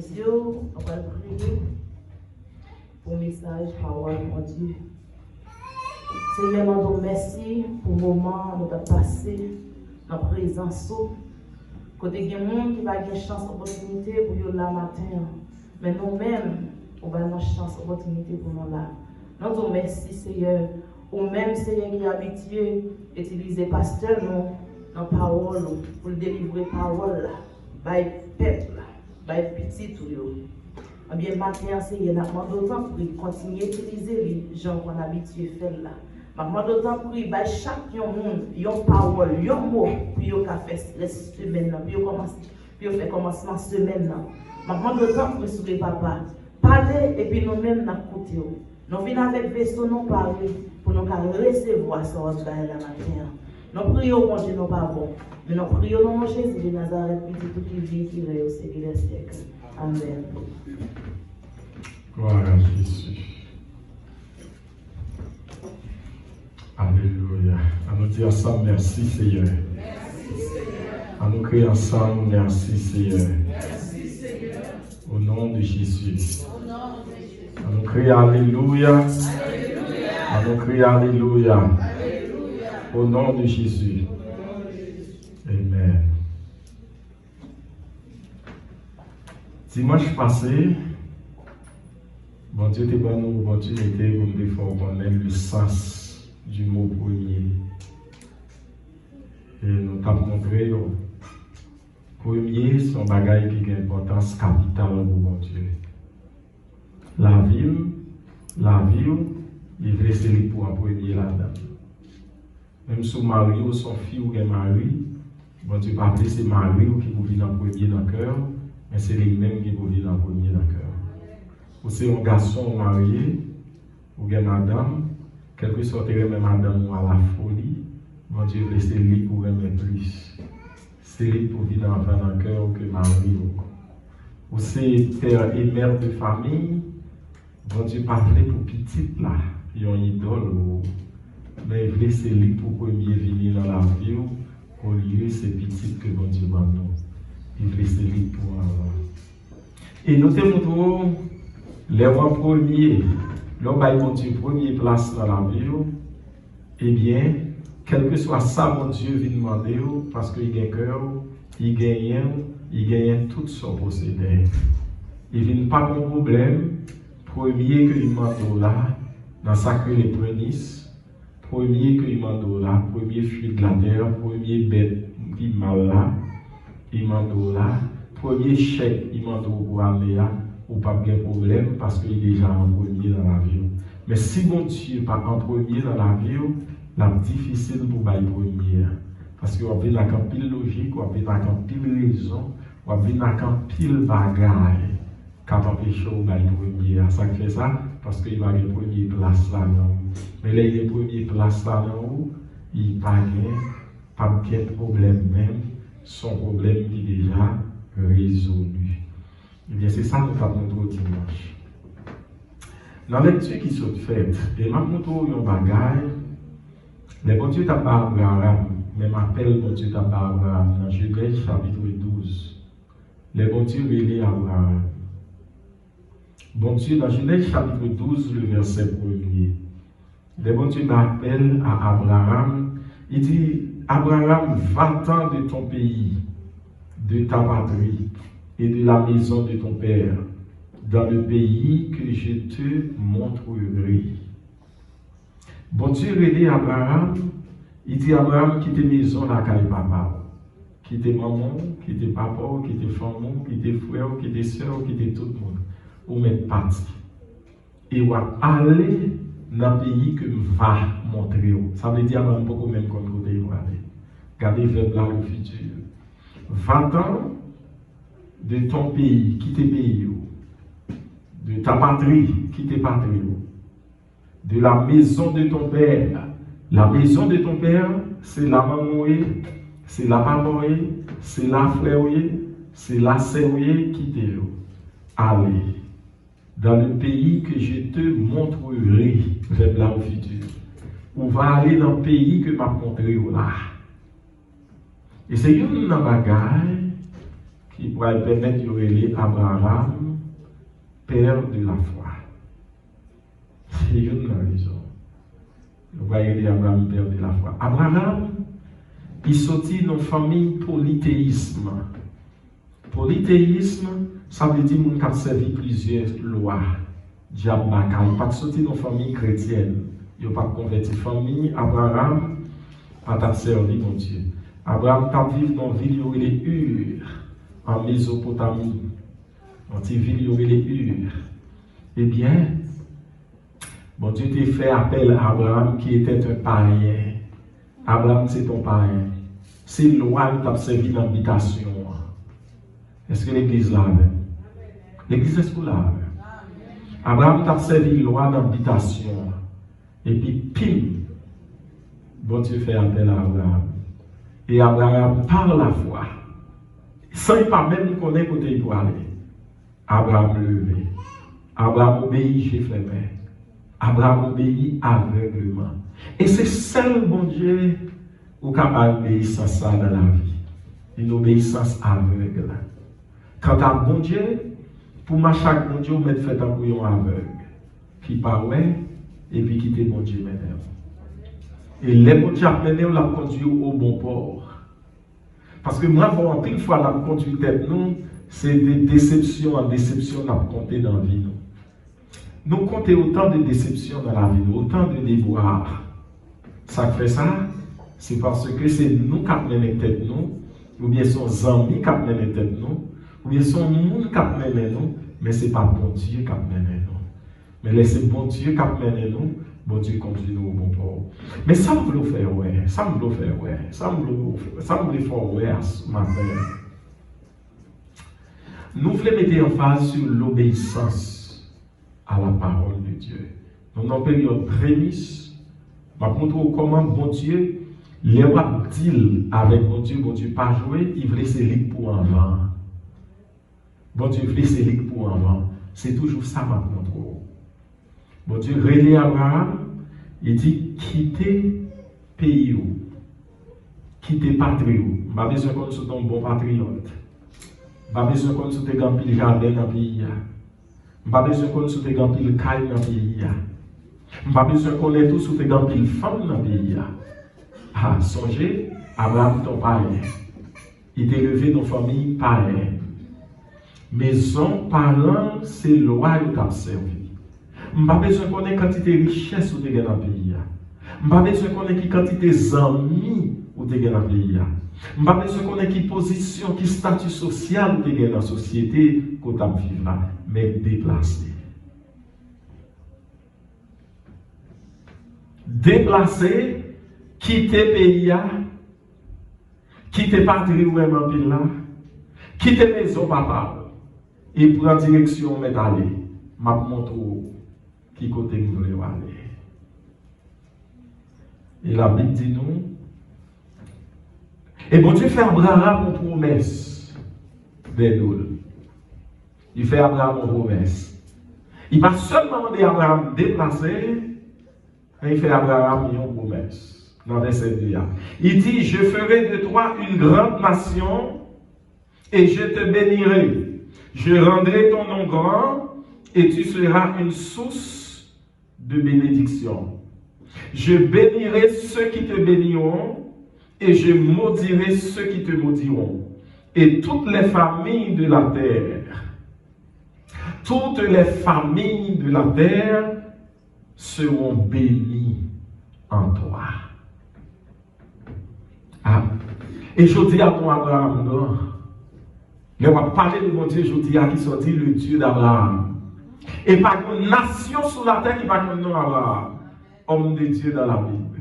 les yeux, on va prier pour le message, parole, mon Dieu. Seigneur, nous te remercions pour le moment où nous avons passé en présence. Côté il y a des gens qui va avoir une chance, opportunité pour nous là matin. Mais nous-mêmes, on va avoir une chance, opportunité pour nous là. Nous te remercions, Seigneur. Ou même, Seigneur, qui est habitué à utiliser pasteur dans la parole pour délivrer la parole, par le peuple, par le petit tout. Eh bien, matin, Seigneur, nous demandons autant pour continuer à utiliser les gens qu'on a habitué à faire là. Nous demandons autant pour chaque monde, une parole, un mot, puis il a fait la semaine, puis il a fait commencement semaine. Nous demandons autant pour soulever papa. Parler et puis nous-mêmes nous écouter. Nous venons avec vaisseau, nous parler pour nous recevoir ce que la matin. Nous prions, mon Dieu, nous pas bon. Mais nous prions au nom de Jésus de Nazareth, petit tout qui vit, qui règne au siècle des siècles. Amen. Gloire à Jésus. Alléluia. À nous dire ensemble, merci Seigneur. Merci Seigneur. À nous crier ensemble, merci Seigneur. Merci Seigneur. Au nom de Jésus. Au nom de Jésus. À nous crier Alléluia. Alléluia. À nous crier Alléluia. Alléluia. Au nom de Jésus. Amen. Dimanche passé, bon Dieu était bon nous opportunité pour nous faire connaître le sens du mot premier. Et nous t'avons montré que premier, c'est un bagage qui a une importance capitale pour bon Dieu. La vie, il veut laisser les pour un premier là-dedans. Même si Marie ou son fils ou un mari, bon Dieu pas appeler c'est Marie ou qui vous vit en premier dans le cœur, mais c'est les mêmes qui vous vivent en premier dans le cœur. Ou c'est un garçon marié, ou bien madame, quel que soit même madame ou à la folie, bon Dieu veut laisser lui pour aimer plus. C'est lui pour vivre enfant dans le cœur que Marie. Ou c'est père et mère de famille, bon Dieu pas fait pour petite là, ils ont une idole. Mais il veut laisser lui pour premier venir dans la vie, au lieu c'est petit que bon Dieu va nous. Il veut laisser lui pour avant. Et nous te montrons les rois premiers, l'homme va bon Dieu première place dans la vie, eh bien, quel que soit ça, mon Dieu vient demander, parce qu'il gagne cœur, il gagne tout son possédé. Il ne vient pas de problème, premier que il demande là, dans sacré les prémices, premier que il demande là, premier fruit de la terre, premier bête qui mal là, il demande là, premier chèque, il demande pour aller là, ou pas de problème, parce qu'il est déjà en premier dans la vie. Mais si mon Dieu n'est pas en premier dans la vie, c'est difficile pour aller premier. Parce qu'on a besoin d'un pile logique, on a besoin d'un pile raison, on a besoin d'un pile bagaille qui empêche de aller premier. Ça fait ça parce qu'il va avoir une première place là dedans. Mais là, il y a une première place là dedans, il n'y a pas de problème même, son problème est déjà résolu. Eh bien, c'est ça que nous avons montré dimanche. Dans la lecture qui sont faites, et nous avons montré un bagage. Les bon Dieu t'a pas Abraham, même appel bon Dieu t'a pas Abraham, dans Genèse chapitre 12. Les bon Dieu relait Abraham. Bon Dieu, dans Genèse chapitre 12, le verset 1er, les bon Dieu m'appelle à Abraham, il dit, Abraham, va-t'en de ton pays, de ta patrie et de la maison de ton père, dans le pays que je te montrerai. Bon Dieu relève Abraham, il dit Abraham, quitte maison la caille papa, quitte maman, quitte papa, quitte femme, quitte frère, quitte soeur, quitte tout le monde, ou mettre parti. Et on va aller dans le pays que je vais montrer. Ça veut dire Abraham beaucoup même comme côté il va aller. Gardez vers là le futur. Va-t'en de ton pays, quitte pays, de ta patrie, quitte patrie. De la maison de ton père. La maison de ton père, c'est la maman, c'est la maman, c'est la frère, c'est la sœur qui t'est. Allez, dans le pays que je te montrerai, vers là au futur. On va aller dans le pays que m'a montré là. Et c'est une bagaille il pourra permettre de relier Abraham, père de la foi. C'est une raison. Nous voyons aider Abraham, père de la foi. Abraham, il sortit dans une famille polythéisme. Polythéisme, ça veut dire qu'on a servi plusieurs lois. Diable n'a pas sorti dans une famille chrétienne. Il n'a pas converti famille. Abraham a servi mon Dieu. Abraham a vécu dans une ville où il est Ur, en Mésopotamie. Dans une ville où il est Ur. Eh bien, bon Dieu t'a fait appel à Abraham qui était un païen. Abraham, c'est ton païen. C'est loi qui t'a servi dans l'habitation. Est-ce que l'église là? L'église est-ce que là? Abraham t'a servi loi dans l'habitation. Et puis, pim, bon Dieu fait appel à Abraham. Et Abraham, par la foi, sans il pas même connaître côté il doit aller, Abraham levé. Abraham obéit, j'ai fait paix. Abraham obéit aveuglement. Et c'est seul bon Dieu qui a obéissance ça dans la vie. Une obéissance aveugle. Quant à bon Dieu, pour ma chaque bon Dieu, mettre fait un couillon aveugle. Qui parlait et puis quitter bon Dieu maintenant. Et les bon Dieu maintenant, on l'a conduit au bon port. Parce que moi, pour en pile fois, la conduit tête nous, c'est des déceptions en déception qu'on a compté dans la vie. Nous comptons autant de déceptions dans la vie, autant de déboires. Ça fait ça, c'est parce que c'est nous qui avons mené tête nous, ou bien son amis qui avons mené tête nous, ou bien son monde qui a mené nous, mais ce n'est pas bon Dieu qui a mené nous. Mais laissez bon Dieu qui a mené nous, bon Dieu conduit nous au bon port. Mais ça me veut faire, ouais. Ça me veut faire, ouais. Ça me veut faire, ouais, ce matin. Nous voulons mettre en phase sur l'obéissance à la parole de Dieu. Dans une période prémisse, je vais montrer comment bon Dieu, les rois deal avec bon Dieu pas jouer, il veut se ligue pour un vent. Bon Dieu veut se ligue pour un vent. C'est toujours ça ma contrôle. Bon Dieu relève Abraham, il dit quittez pays ou, quittez patrie ou. Pas besoin qu'on soit un bon patriote. Pas besoin qu'on soit un pile jardin dans le pays. Pas besoin qu'on soit un pile caille dans le pays. Pas besoin qu'on ait tous un pile femme dans le pays. Ah, songez, Abraham ton père. Il est élevé dans une famille païenne. Maison, parents, c'est loi qui t'a servi. Je n'ai pas besoin qu'on ait quantité de richesse ou de dans le pays. Je n'ai pas besoin qu'on ait quantité d'amis ou de dans le pays. Je n'ai pas besoin qu'on ait qui position, qui statut social ou de dans la société qu'on t'a vivre là, mais déplacé. Déplacé, quitter le pays, quitter patrie ou même en ville là, quitter maison papa. Et prend direction, mais aller. Ma montre qui côté vous voulez aller. Et la Bible dit nous. Et bon Dieu fait Abraham une promesse. Il fait Abraham une promesse. Il va seulement demander à Abraham de déplacer. Et il fait Abraham une promesse. Dans verset 2. Il dit, je ferai de toi une grande nation et je te bénirai. Je rendrai ton nom grand et tu seras une source de bénédiction. Je bénirai ceux qui te béniront et je maudirai ceux qui te maudiront. Et toutes les familles de la terre, toutes les familles de la terre seront bénies en toi. Ah. Et je dis à ton Abraham, non. Mais on va parler de mon Dieu, je dis à qui sortit le Dieu d'Abraham. Et pas une nation sur la terre qui va comme nom Abraham, homme de Dieu dans la Bible.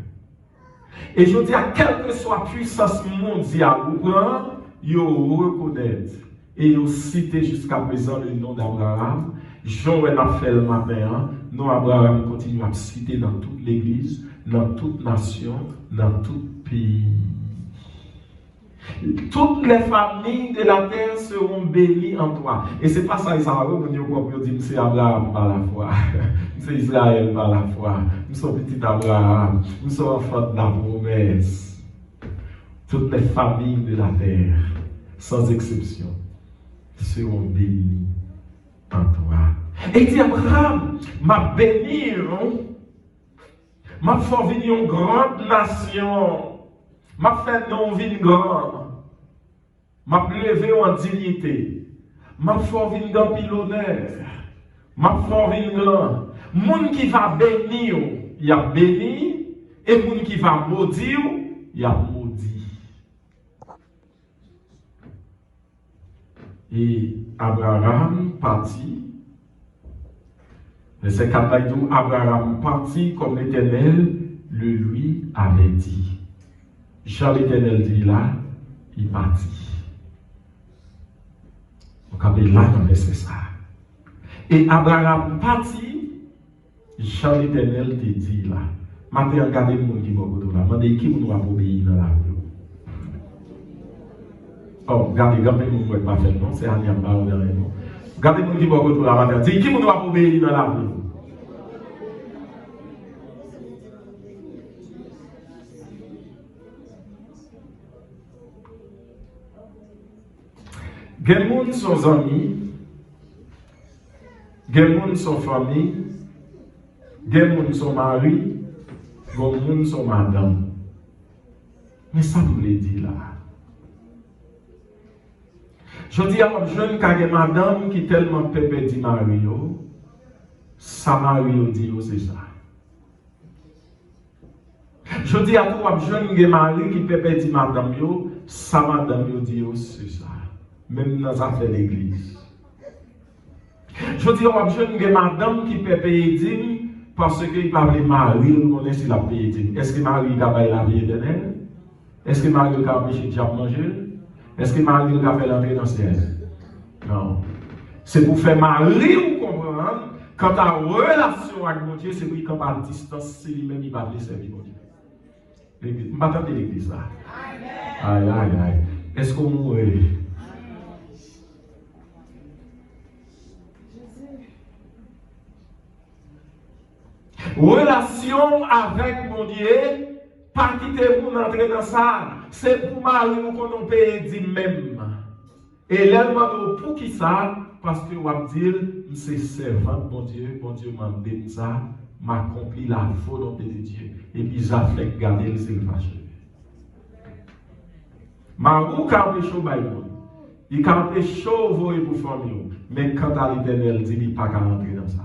Et je dis à quelle que soit puissance mondiale, ils reconnaissent et ils citent jusqu'à présent le nom d'Abraham. Jean a fait le matin, nom Abraham continue à citer dans toute l'église, dans toute nation, dans tout pays. Toutes les familles de la terre seront bénies en toi. Et c'est pas ça, Israël, on dit c'est Abraham par la foi. C'est Israël par la foi. Nous sommes petits Abraham. Nous sommes enfants de la promesse. Toutes les familles de la terre, sans exception. seront bénis en toi. Et dit Abraham, m'a béni, m'a fait venir une grande nation, m'a fait non une grande, m'a levé en dignité, m'a fait venir dans l'honneur, m'a fait venir grand. Moun qui va bénir, il a béni, et moun qui va maudire, il a maudit. Et Abraham partit. Verset 4 dit, Abraham partit comme l'Éternel le lui avait dit. Jean l'Éternel dit là, il partit. Donc, là, dans verset ça. Et Abraham partit, Jean l'Éternel te dit là. Maintenant, regardez le monde qui va autour là. Demandez qui nous va obéir dans la rue. Oh, regardez, regardez le monde qui va pas faire, non? C'est un yamba ou derrière nous. Regardez le monde qui va autour là. Maintenant, dis qui nous va obéir dans la rue. Gen moun son amis, gen moun son famille, gen moun son mari, gen moun son madame. Mais ça vous le dit là. Je dis à un jeune qui madame qui tellement pépé dit Mario, ça Mario dit c'est ça. Je dis à toi jeune qui mari qui pépé dit madame yo, ça madame yo dit c'est ça. Même dans les affaires de l'église. Je dis aux jeunes que madame qui peut payer dîme parce qu'il parle de mari, on connaît si la paye dîme. Est-ce que mari a payé la vie éternelle? Est-ce que mari a empêché de manger? Est-ce que mari a fait l'entrée dans le ciel? Non. C'est pour faire mari ou comprendre quand ta relation avec mon Dieu, c'est pour qu'il campe à distance, c'est lui-même qui va vous servir mon Dieu. L'église, je m'attends de l'église là. Aïe, aïe, aïe. Est-ce qu'on mourait? Relation avec mon Dieu, pas quitter pour entrer dans ça. C'est pour mari qu'on peut dire même. Et l'elle pour qui ça? Parce que on va dire, c'est servant mon Dieu m'a dit ça, m'a accompli la volonté de Dieu. Et puis j'ai fait garder le fâché. Marou quand chaud baïbon, il quand chaud voyer pour famille, mais quand à l'Éternel dit il pas qu'à rentrer dans ça.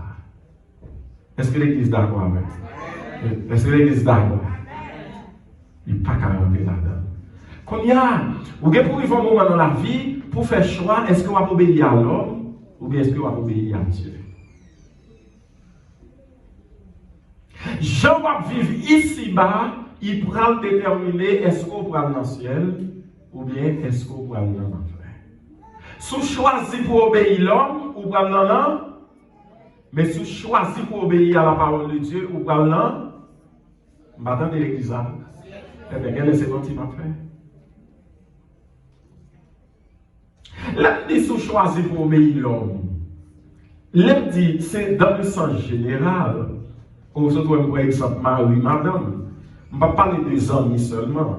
Est-ce que l'église d'accord avec? Est-ce que l'église d'accord? Il n'y a pas qu'à rentrer là-dedans. Quand il y a, vous avez pour un moment dans la vie, pour faire choix, est-ce que vous va obéir à l'homme ou bien est-ce que vous va obéir à Dieu? Jean va vivre ici-bas, il pourra déterminer est-ce qu'on pourra aller dans le ciel ou bien est-ce qu'on pourra aller dans l'enfer. Si vous choisissez pour obéir l'homme ou pour aller dans l'enfer, mais si vous choisissez pour obéir à la parole de Dieu, ou pas là, maintenant de l'église, eh bien, quel est ce qu'il m'a fait? Là, si vous choisissez pour obéir l'homme, là, dit, c'est dans le sens général. On se trouve, par exemple, Marie, madame. On ne va pas parler des amis seulement,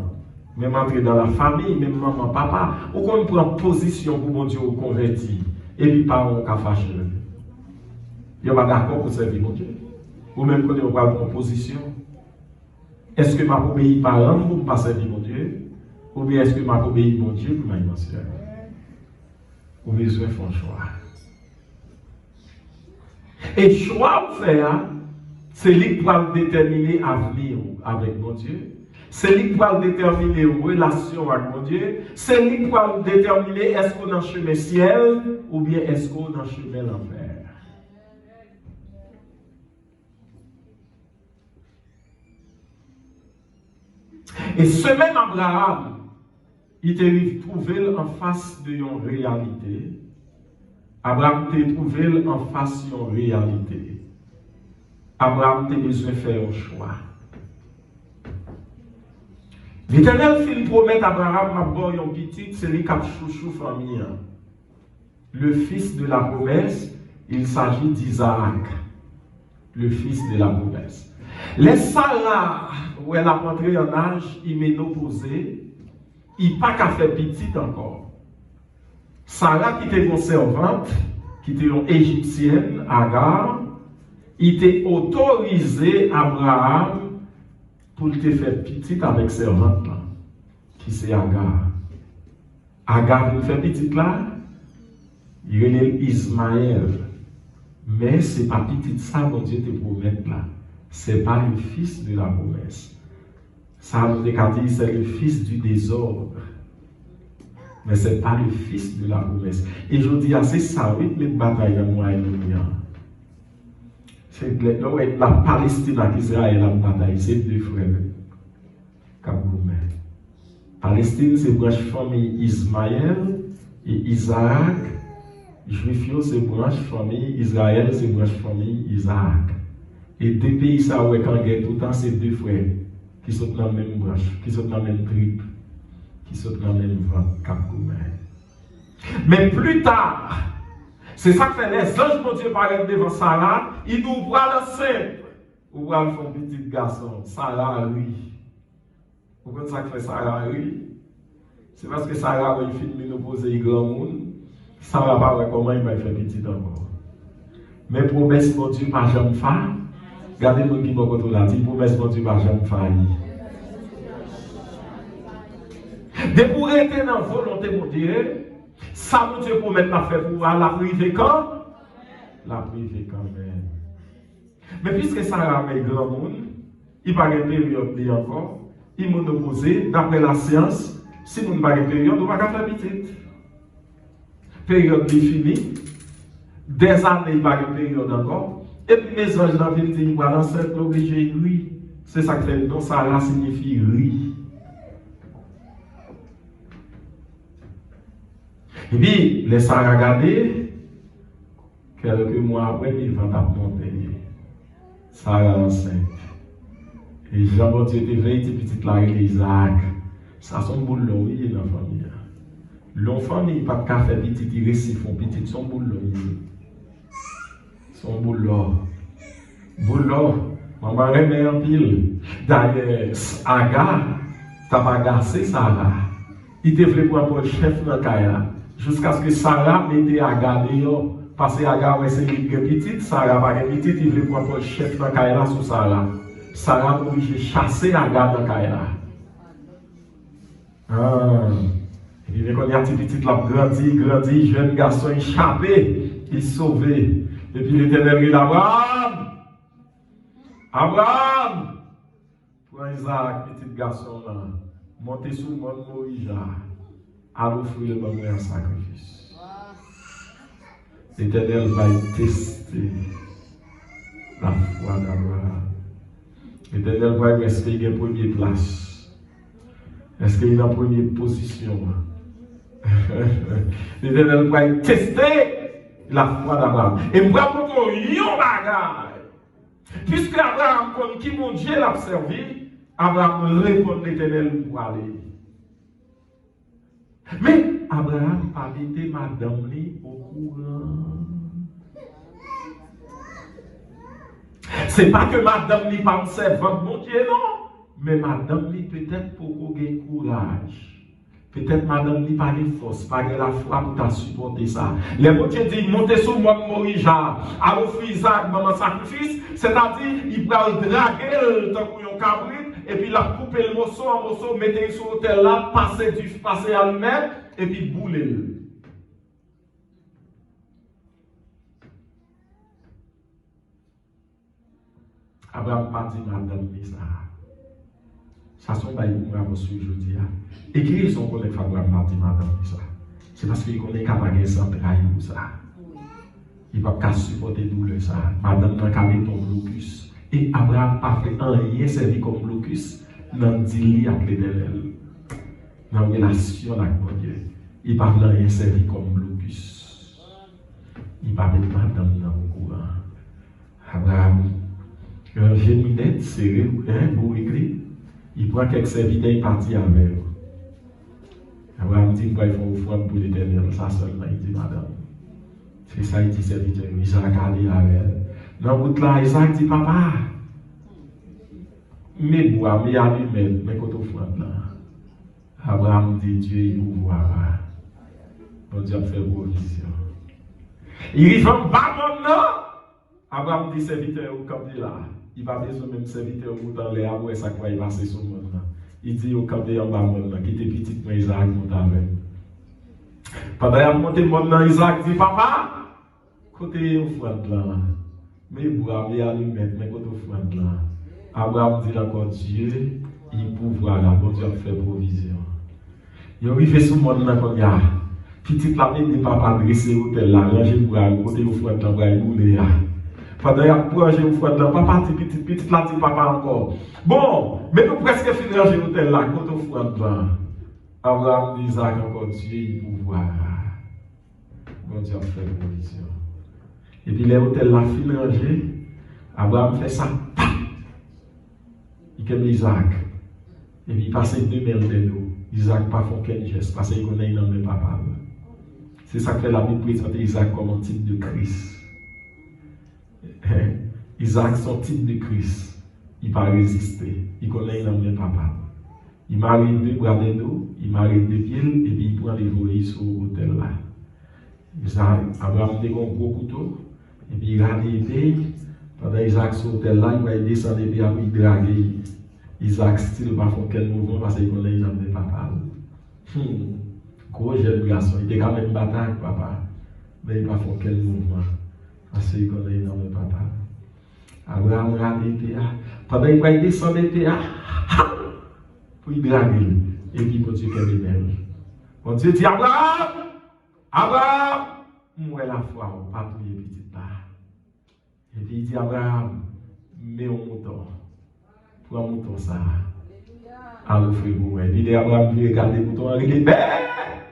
même entrer dans la famille, même maman, papa. Ou qu'on prend position pour mon Dieu converti, et puis pas on a fâché. Il n'y a pas d'accord pour servir mon Dieu. Ou même quand on va prendre position. Est-ce que ma obéir par l'homme pour ne pas servir mon Dieu? Ou bien est-ce que ma obéir mon Dieu pour m'aimer servir? Ou bien je fais un choix. Et choix à faire, c'est lui qui va déterminer l'avenir avec mon Dieu. C'est lui qui va déterminer la relation avec mon Dieu. C'est lui qui va déterminer est-ce qu'on est dans le chemin ciel ou bien est-ce qu'on est dans le chemin l'enfer. Et ce même Abraham, il t'a trouvé en face de une réalité. Abraham t'a trouvé en face de une réalité. Abraham t'a besoin de faire un choix. L'Éternel fit une promesse à Abraham, m'a bon un petit, c'est lui qui a chouchou famille. Le fils de la promesse, il s'agit d'Isaac, le fils de la promesse. Les Sarah, où elle a rentré en âge, il m'est opposé, il n'a pas qu'à faire petit encore. Sarah qui était une servante, qui était une égyptienne, Agar, il était autorisé Abraham pour te faire petite avec servante là, qui c'est Agar. Agar il fait petite là, il est Ismaël. Mais ce n'est pas petit ça que Dieu te promet là. Ce n'est pas le fils de la promesse. Ça nous dit c'est le fils du désordre. Mais ce n'est pas le fils de la promesse. Et je dis, c'est ça, oui, les batailles en moi et le mien. C'est la Palestine avec Israël en bataille, c'est deux frères. Palestine, c'est branche famille Ismaël et Isaac. Juif, c'est branche famille Israël, c'est branche famille Isaac. Et deux pays, ça, ouais, quand guerre tout le temps, c'est deux frères qui sont dans la même branche, qui sont dans la même tripe, qui sont dans la même vente, mais plus tard, c'est ça que fait les anges de Dieu paraître devant Sarah, ils nous voient l'enceinte. Ou voient le petit garçon, Sarah rit. Pourquoi ça que fait Sarah rit? C'est parce que Sarah a une fille de nous poser grand monde. Sarah va voir comment il va faire petit encore. Mais promesse de Dieu par jamais faire. Regardez le qui m'a côté là, dit promesse de Dieu par jamais faire. Dès pour être dans la volonté de Dieu, ça nous Dieu promet de faire pour la priver quand? La priver quand même. Mais puisque Sarah a grand monde, il n'y a pas de période encore, il m'a opposé, d'après la science, si nous n'avons pas de période, on va faire petite. Période définie, des années, il n'y a pas de période encore, et puis mes anges dans la vie, ils vont l'enceinte obligé, oui. C'est ça que fait, donc Sarah signifie oui. Et puis, les Sarah regardé, quelques mois après, il va monter. Sarah enceinte. Et Jean-Baptiste était veillé, petite là, et Isaac. Ça, son boulot, oui, dans la famille. L'enfant, il n'a pas qu'à faire petit, il récite, font petit, son boulot. Son boulot. Boulot. Maman remet en pile. D'ailleurs, Agar, t'as pas gardé Sarah. Il devait prendre le chef dans le cas. Jusqu'à ce que Sarah mette Agar dehors. Parce que Agar, c'est une petite, Sarah va être petite, il veut prendre le chef dans le cas sur Sarah. Sarah est obligée de chasser Agar dans le cas. Il veut qu'on y a une petite, grandi, jeune garçon échappé, il sauvé. Et puis l'Éternel dit Abraham, prends Isaac, petit garçon là, montez sur le mont Moïse, à l'offrir le moment un sacrifice. L'Éternel va tester la foi d'Abraham. L'Éternel va est-ce qu'il est en première place? Est-ce qu'il est en première position? L'Éternel va tester la foi d'Abraham. Et moi, pour qu'on y bagarre. Puisque Abraham, comme qui mon Dieu l'a servi, Abraham répond l'Éternel pour aller. Mais Abraham a été madame au courant. C'est pas que madame n'est pas servante, mon Dieu, non. Mais madame n'est peut-être pour qu'on ait courage. Peut-être madame n'est pas de force, pas de la foi pour t'a supporter ça. Les bon Dieu dit, montez sur moi Moïse, à offrir Isaac dans mon sacrifice, c'est-à-dire, il va draguer tant qu'on un cabrit, et puis il a coupé le morceau en morceau, mettez sur l'autel là, passer à lui-même, et puis bouler-le. Abraham pas dit madame ça. Ça sont pas pour moi reçu aujourd'hui. Et qui raison qu'on est favorable à dire madame ça? C'est parce qu'il connaît qu'à baguer sans trahir ça. Il ne va pas supporter douleur ça. Madame n'a qu'à mettre ton blocus. Et Abraham n'a pas fait rien servi comme blocus dans le deal avec l'Éternel. Dans la relation avec Dieu. Il n'a pas rien servi comme blocus. Il n'a pas mis madame dans le courant. Abraham, un géminette serré, pour écrire. Il prend quelques serviteurs et partit avec eux. Abraham dit qu'il faut offrir pour l'Éternel. Ça seulement, il dit madame. C'est ça, il dit serviteur. Isaac a dit avec elle. Dans le bout là, Isaac dit papa. Mais bois, mais allumette, mais quand on offre là. Abraham dit Dieu, il vous voit. Bon Dieu a fait provision. Il va maintenant. Abraham dit serviteur au campé là. Il va besoin même serviteur ou dans les arbres, ça quoi il va passer sur le monde là. Il dit au campé en bas monde là, qui était petit, mais Isaac monte avec. Pendant qu'il a monté le monde là, Isaac dit papa, côté offrande là. Mais Abraham il a lui mettre, mais côté offrande là. Abraham dit encore Dieu, il pouvoir là, bon Dieu a fait provision. Il arrive sur le monde là comme ça. Petit la main de papa dressé au tel là, ranger pour aller côté offrande là, pour aller bouler là. Pendant qu'il a ranger offrande là, papa dit petit là dit papa encore. Bon, mais nous presque fini ranger au tel là, côté offrande là. Abraham dit Isaac encore Dieu, il pouvoir. Bon Dieu a fait provision. Et puis les hôtels là fini ranger, Abraham fait ça. Il aime Isaac. Et puis il passe 2 mètres de l'eau. Isaac pas fait aucun geste parce qu'il connaît un homme papa. C'est ça que fait la Bible présente Isaac comme un type de Christ. Isaac, son type de Christ, il va résister. Il connaît un homme papa. Il marie 2 bras d'eau, il marie 2 pieds et puis il prend les volets sur l'hôtel là. Abraham a un gros couteau et puis il a l'épée. Pendant Isaac sur l'hôtel là, il va descendre et puis il draguer. Isaac style pas faire quel mouvement parce qu'il connaît un homme papa. Gros jeune garçon, il était quand même bataille papa. Mais il va faire quel mouvement parce qu'il connaît un homme papa. Abraham a l'épée. Pendant qu'il va descendre l'épée. Pour y draguer. Et puis, bon Dieu, qu'elle est belle. Bon Dieu dit Abraham, Abraham, moi la foi, pas tout les petites là. Et puis il dit Abraham, mets un mouton. Prends un mouton ça. À l'offrir pour moi. Et puis Abraham lui regarde le mouton, il dit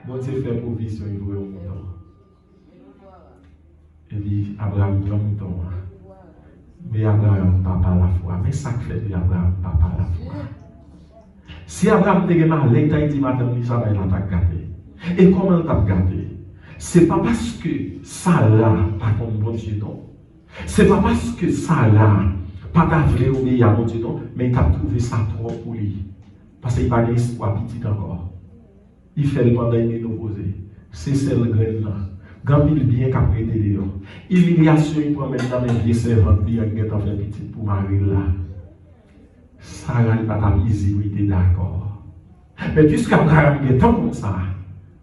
bon Dieu fait provision, il veut un mouton. Et puis Abraham prend un mouton. Mais Abraham, papa la foi. Mais ça fait de Abraham, papa la foi. Si Abraham te mal, l'État dit madame, ça va t'a gâté. Et comment t'a gâté? C'est pas parce que ça là, pas comme bon Dieu non. C'est pas parce que ça là, pas d'avril obéir à bon Dieu non, mais il a trouvé ça trop pour lui. Parce qu'il n'a pas d'espoir petit encore. Il fait le pendant une opposé. C'est celle graine là. Quand il bien qu'a prêté dehors. Humiliation, il prend maintenant mes vieux servantes, il a fait petit pour Marie là. Sarah n'est pas ta visibilité d'accord. Mais puisqu'Abraham est tant comme ça,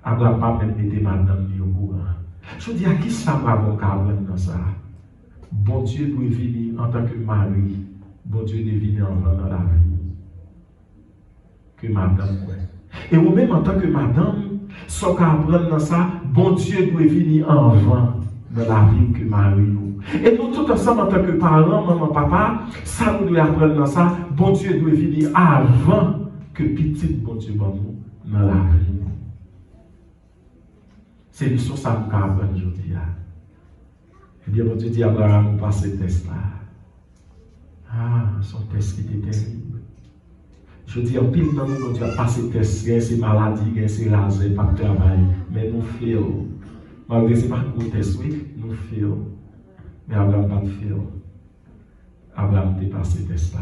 Abraham n'a pas même été madame au courant. Je dis à qui ça va avoir dans ça? Bon Dieu doit venir en tant que mari. Bon Dieu doit venir en dans la vie. Que madame. Et ou même en tant que madame, sans qu'apprendre dans ça, bon Dieu doit venir en avant dans la vie que mari. Et nous tous ensemble en tant que parents, maman, papa, ça nous doit apprendre dans ça, bon Dieu doit venir avant que petit bon Dieu dans la vie. C'est une chose ça nous apprendre aujourd'hui. Eh bien, bon Dieu dit à Abraham, passe ce test là. Ah, son test qui était terrible. Je dis, en pile dans nous, bon Dieu a passé ce test, il y a ces maladies, il y a ces razes, pas de travail, mais nous faisons. Malgré ce pas un test, oui, nous faisons. Mais Abraham n'a pas fait. Abraham n'a pas ce test là.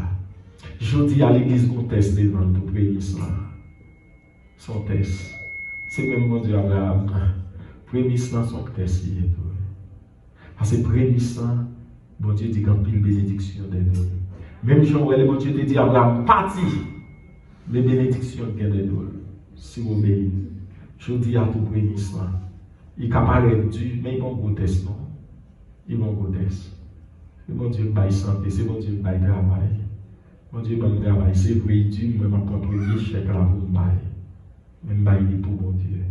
Je dis à l'église qu'on teste devant tout prémisse là. Son test. C'est même mon Dieu Abraham. Prémisse là, son test. Parce que prémisse là, bon Dieu dit qu'en pile bénédiction des deux. Même Jean, bon Dieu te dit Abraham, parti. Les bénédictions qu'il y a des deux. Si vous obéissez. Je dis à tout prémisse là. Il est capable de Dieu, mais il va vous tester non. Ils vont goûter. C'est bon Dieu qui baille santé, c'est bon Dieu qui baille travail. Bon Dieu qui baille travail, c'est vrai, Dieu, moi, ma propre chèque là pour me bailler. Mais me bailler pour bon Dieu.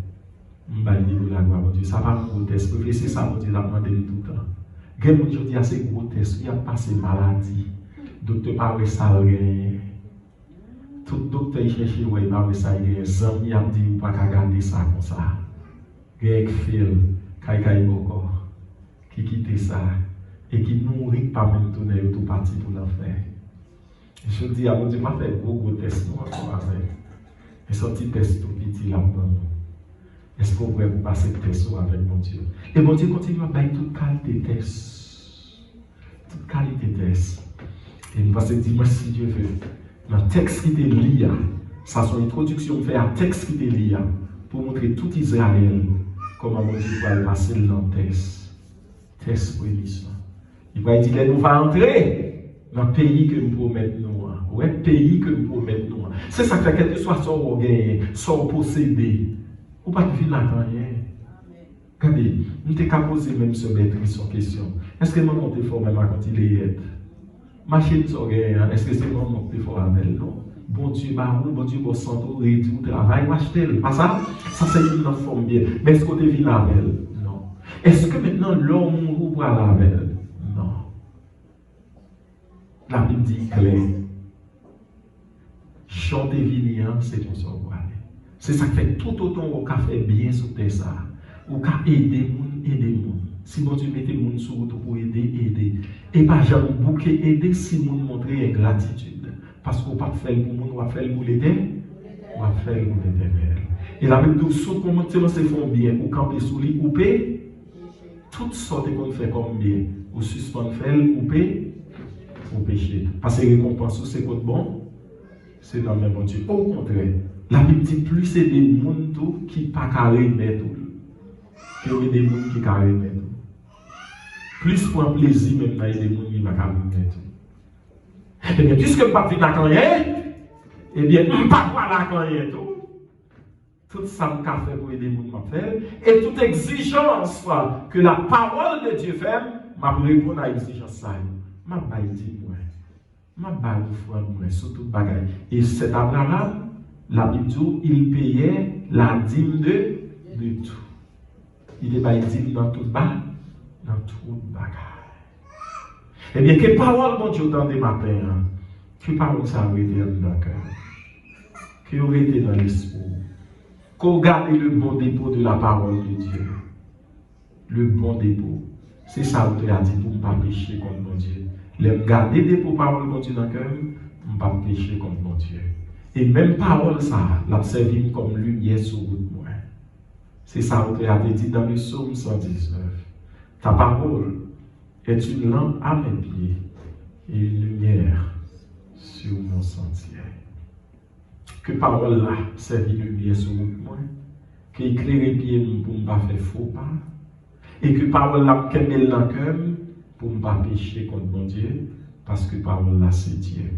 Me bailler pour la gloire, bon Dieu. Ça va me goûter. C'est ça, bon Dieu, la demandé tout le temps. Quel bon Dieu dit à ces gros tests, il y a passé maladie. Docteur pas ça rien. Tout docteur cherche, ouais, pas ça rien. Zami a dit, pas qu'à garder ça comme ça. Greg Phil, Kai Boko. Qui quitte ça et qui nourrit pas même tout n'est tout parti pour l'enfer. Je dis à mon Dieu, m'a fait beaucoup de tests encore avec. Et sorti test tout petit là-dedans. Est-ce que vous pouvez vous passer le test avec mon Dieu? Et mon Dieu continue à bailler toute qualité de test. Toute qualité de test. Et nous passons dimanche si Dieu veut. Dans le texte qui était lié, ça son introduction fait un texte qui était lié pour montrer tout Israël comment mon Dieu va le passer dans le test prémisse. Il va dire, nous va entrer dans le pays que nous promettons nous. Ouais, pays que nous promettons nous. C'est ça que fait, quel que soit son gain, son possédé, ou pas de vie là rien. Regardez, nous t'avons posé même ce maîtrise en question. Est-ce que maman t'es fort même quand il est machine son gain, est-ce que c'est maman t'es fort avec elle? Non. Bon Dieu, bon Dieu, bon santo, réduit au travail, acheter. Pas ça? Ça c'est une forme bien. Mais est-ce que tu vis avec elle? Non. Est-ce que maintenant l'homme ou pas avec elle? Non. La Bible dit clair. Chanter vignes, c'est ton sort. C'est ça qui fait tout autant qu'on a fait bien sur tes ça. Ou qu'à aider les gens. Si bon Dieu mettez les gens sur route pour aider. Et pas jamais bouquer aider si vous montrez gratitude. Parce qu'on ne va pas faire pour nous, on va faire pour l'aider. On va faire pour l'éternel. Et la Bible dit, si comment tu se font bien, ou camper sous lui, ou paie, toutes sortes qu'on fait comme bien, ou suspendre faire, ou paie, ou pécher. Parce que récompense, c'est quoi de bon? C'est dans le même bon Dieu. Au contraire, la Bible dit plus c'est des gens qui ne pas carré tout. Que des gens qui carré tout. Plus pour un plaisir, même dans les gens qui ne pas carré tout. Eh bien, puisque je ne pas venir à rien, eh bien, je ne pas voir la rien tout. Tout ça, je fait pour aider les gens à faire. Et toute exigence que la parole de Dieu fait, je réponds à l'exigence ça. Je vais dire, je vais dire, sur toute bagaille. Et cet Abraham, la Bible dit, il payait la dîme de tout. Il est pas dîme dans toute bagaille. Eh bien, quelle parole, mon Dieu, dans des matins, que parole ça aurait été dans le cœur, qui aurait été dans l'esprit, qu'on garde le bon dépôt de la parole de Dieu. Le bon dépôt. C'est ça que tu as dit pour ne pas pécher contre mon Dieu. Les garder des paroles de Dieu dans le cœur, ne pas pécher contre mon Dieu. Et même parole, ça, l'a servi comme lumière sur route. C'est ça que tu as dit dans le psaume 119. Ta parole est une lampe à mes pieds et une lumière sur mon sentier. Que parole là servi de lumière sur moi, que éclaire pied pour ne pas faire faux pas, et que parole là qu'elle met dans le cœur pour ne pas pécher contre mon Dieu, parce que parole là c'est Dieu.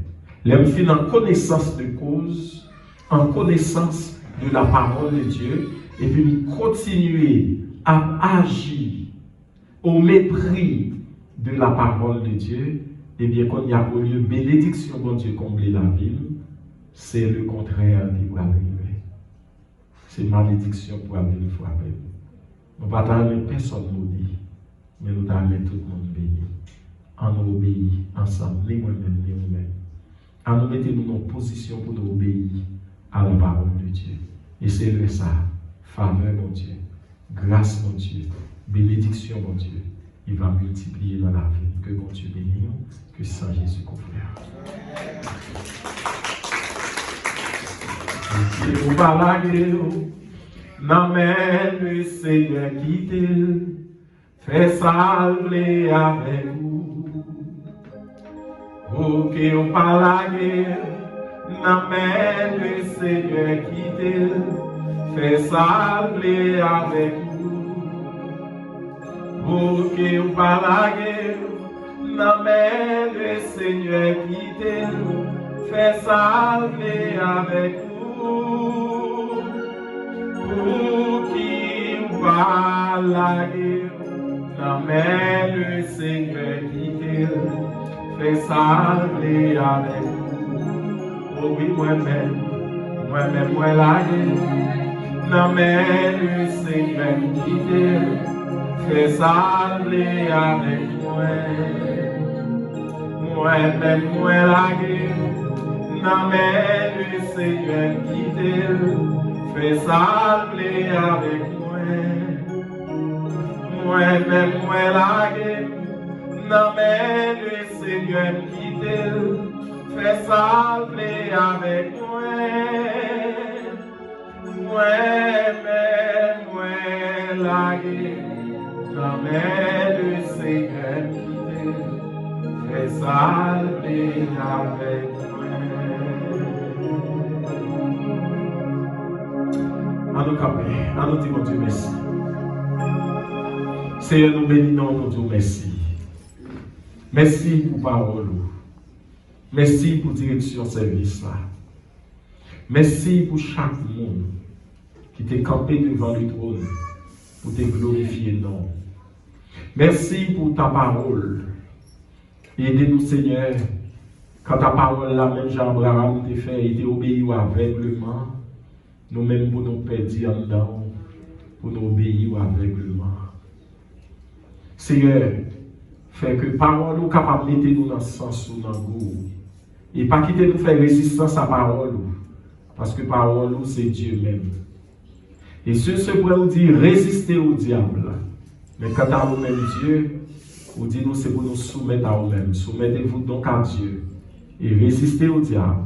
L'homme fait en connaissance de cause, en connaissance de la parole de Dieu, et puis continuer à agir au mépris de la parole de Dieu, et bien quand il y a au lieu bénédiction, bon Dieu combler la vie, c'est le contraire qui va arriver. C'est malédiction pour aller une fois après. Nous ne pas parler personne maudit, mais nous parlons tout le monde béni. En nous obéir ensemble, ni moi-même, ni nous-mêmes. En nous mettre nous en position pour nous obéir à la parole de Dieu. Et c'est le ça, faveur mon Dieu, grâce mon Dieu, bénédiction mon Dieu. Il va multiplier dans la vie. Que mon Dieu bénisse, que Saint Jésus confère. Si vous parlez, n'amène le Seigneur quitter, fais salver avec vous. Ok, on parle, n'amène le Seigneur quitter, fais salver avec vous. Ok, on parle, n'amène le Seigneur quitter, fais salver avec vous. Pour qui va la guerre, n'amène le Seigneur quitter, fais salver avec vous. Oh oui, moi-même, moi la guerre, n'amène le Seigneur quitter, fais salver avec moi. Moi-même, moi la guerre, n'amène le Seigneur quitter, fais salver avec moi. Moi-même, moi la guerre, n'amène le Seigneur quitter, fais salver avec moi. Moi-même, moi la guerre, n'amène le Seigneur quitter, fais salver avec moi. À nous camper, à nous dire mon Dieu merci. Seigneur, nous bénissons, nous disons merci. Merci pour parole. Merci pour direction service là. Merci pour chaque monde qui t'est campé devant le trône pour te glorifier, non. Merci pour ta parole. Aidez-nous, Seigneur, quand ta parole là, même Jean-Abraham t'a fait, il t'a obéi aveuglement. Nous-mêmes, pour nous perdre en dedans, pour nous obéir aveuglement. Seigneur, fait que parole nous capable de mettre nous dans le sens ou dans le goût. Et pas quitter nous faire résistance à parole. Parce que parole c'est Dieu même. Et ce pourrait nous dire résister au diable. Mais quant à nous-mêmes, Dieu, vous dit nous c'est pour nous soumettre à nous-mêmes. Soumettez-vous donc à Dieu. Et résistez au diable.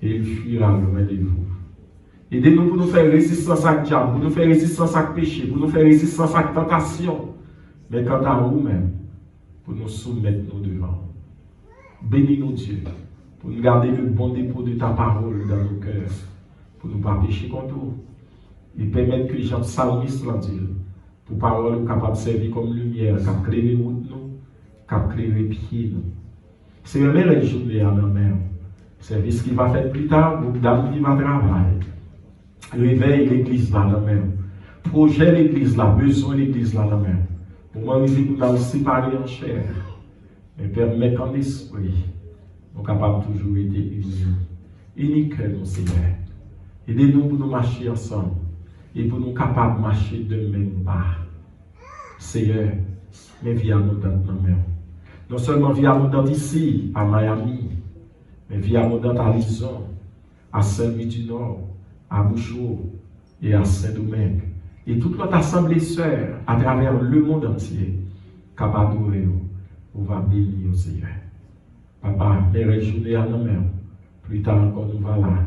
Et il fuira loin de vous. Aidez-nous pour nous faire résistance à diable, pour nous faire résistance à péché, pour nous faire résistance à tentation. Mais quant à nous-mêmes, pour nous soumettre nous devant. Bénis-nous Dieu, pour nous garder le bon dépôt de ta parole dans nos cœurs, pour nous pas pécher contre nous. Et permettre que les gens psalmistes l'en disent, pour parole capable de servir comme lumière, capable de éclairer route nous, capable de éclairer pied nous. C'est une belle journée à la mer. Service qui va faire plus tard, groupe d'amis qui va travailler. Réveille l'église là la mer. Projet l'église là, besoin l'église là la mer. Pour moi, nous allons séparer en chair, mais permettre qu'en esprit, nous sommes capables de toujours être unis. Unique, mon Seigneur. Aidez-nous pour nous marcher ensemble et pour nous capables de marcher de même pas. Seigneur, mais vie abondante dans mer. Non seulement vie abondante ici, à Miami, mais vie abondante à Lison, à Saint-Louis du Nord, à Bouchot et à Saint-Domingue. Et toute notre assemblée sœur à travers le monde entier, capable d'adorer nous, on va bénir au Seigneur. Papa, les journées à nos mains, plus tard encore nous va là.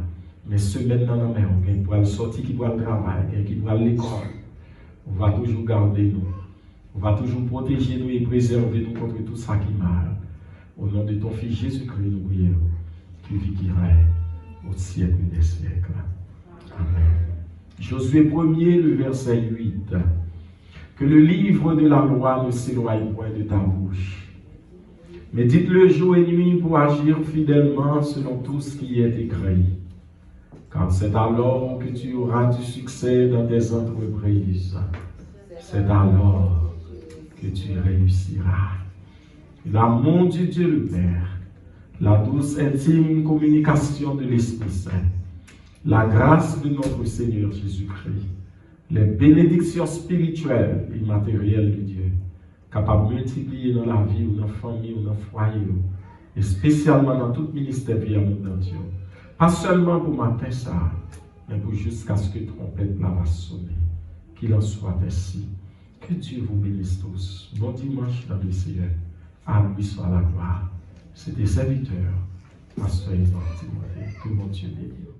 Mais semaine dans nos mains, qui pourra sortir, qui pourra travailler, qui pourra l'école, on va toujours garder nous. On va toujours protéger nous et préserver nous contre tout ça qui mal. Au nom de ton Fils Jésus-Christ, nous prions, qui vit, qui règne au siècle des siècles. Amen. Josué 1er, le verset 8. Que le livre de la loi ne s'éloigne point de ta bouche. Mais dites-le jour et nuit pour agir fidèlement selon tout ce qui est écrit. Car c'est alors que tu auras du succès dans tes entreprises. C'est alors que tu réussiras. L'amour de Dieu le Père, la douce intime communication de l'Esprit Saint, la grâce de notre Seigneur Jésus-Christ, les bénédictions spirituelles et matérielles de Dieu, capables de multiplier dans la vie, ou dans la famille, ou dans le foyer, et spécialement dans tout ministère vie abondante. Pas seulement pour matin ça, mais pour jusqu'à ce que trompette là va sonner. Qu'il en soit ainsi. Que Dieu vous bénisse tous. Bon dimanche dans le Seigneur. À lui soit la gloire. C'était serviteur, pasteur Timothée. Que mon Dieu bénisse.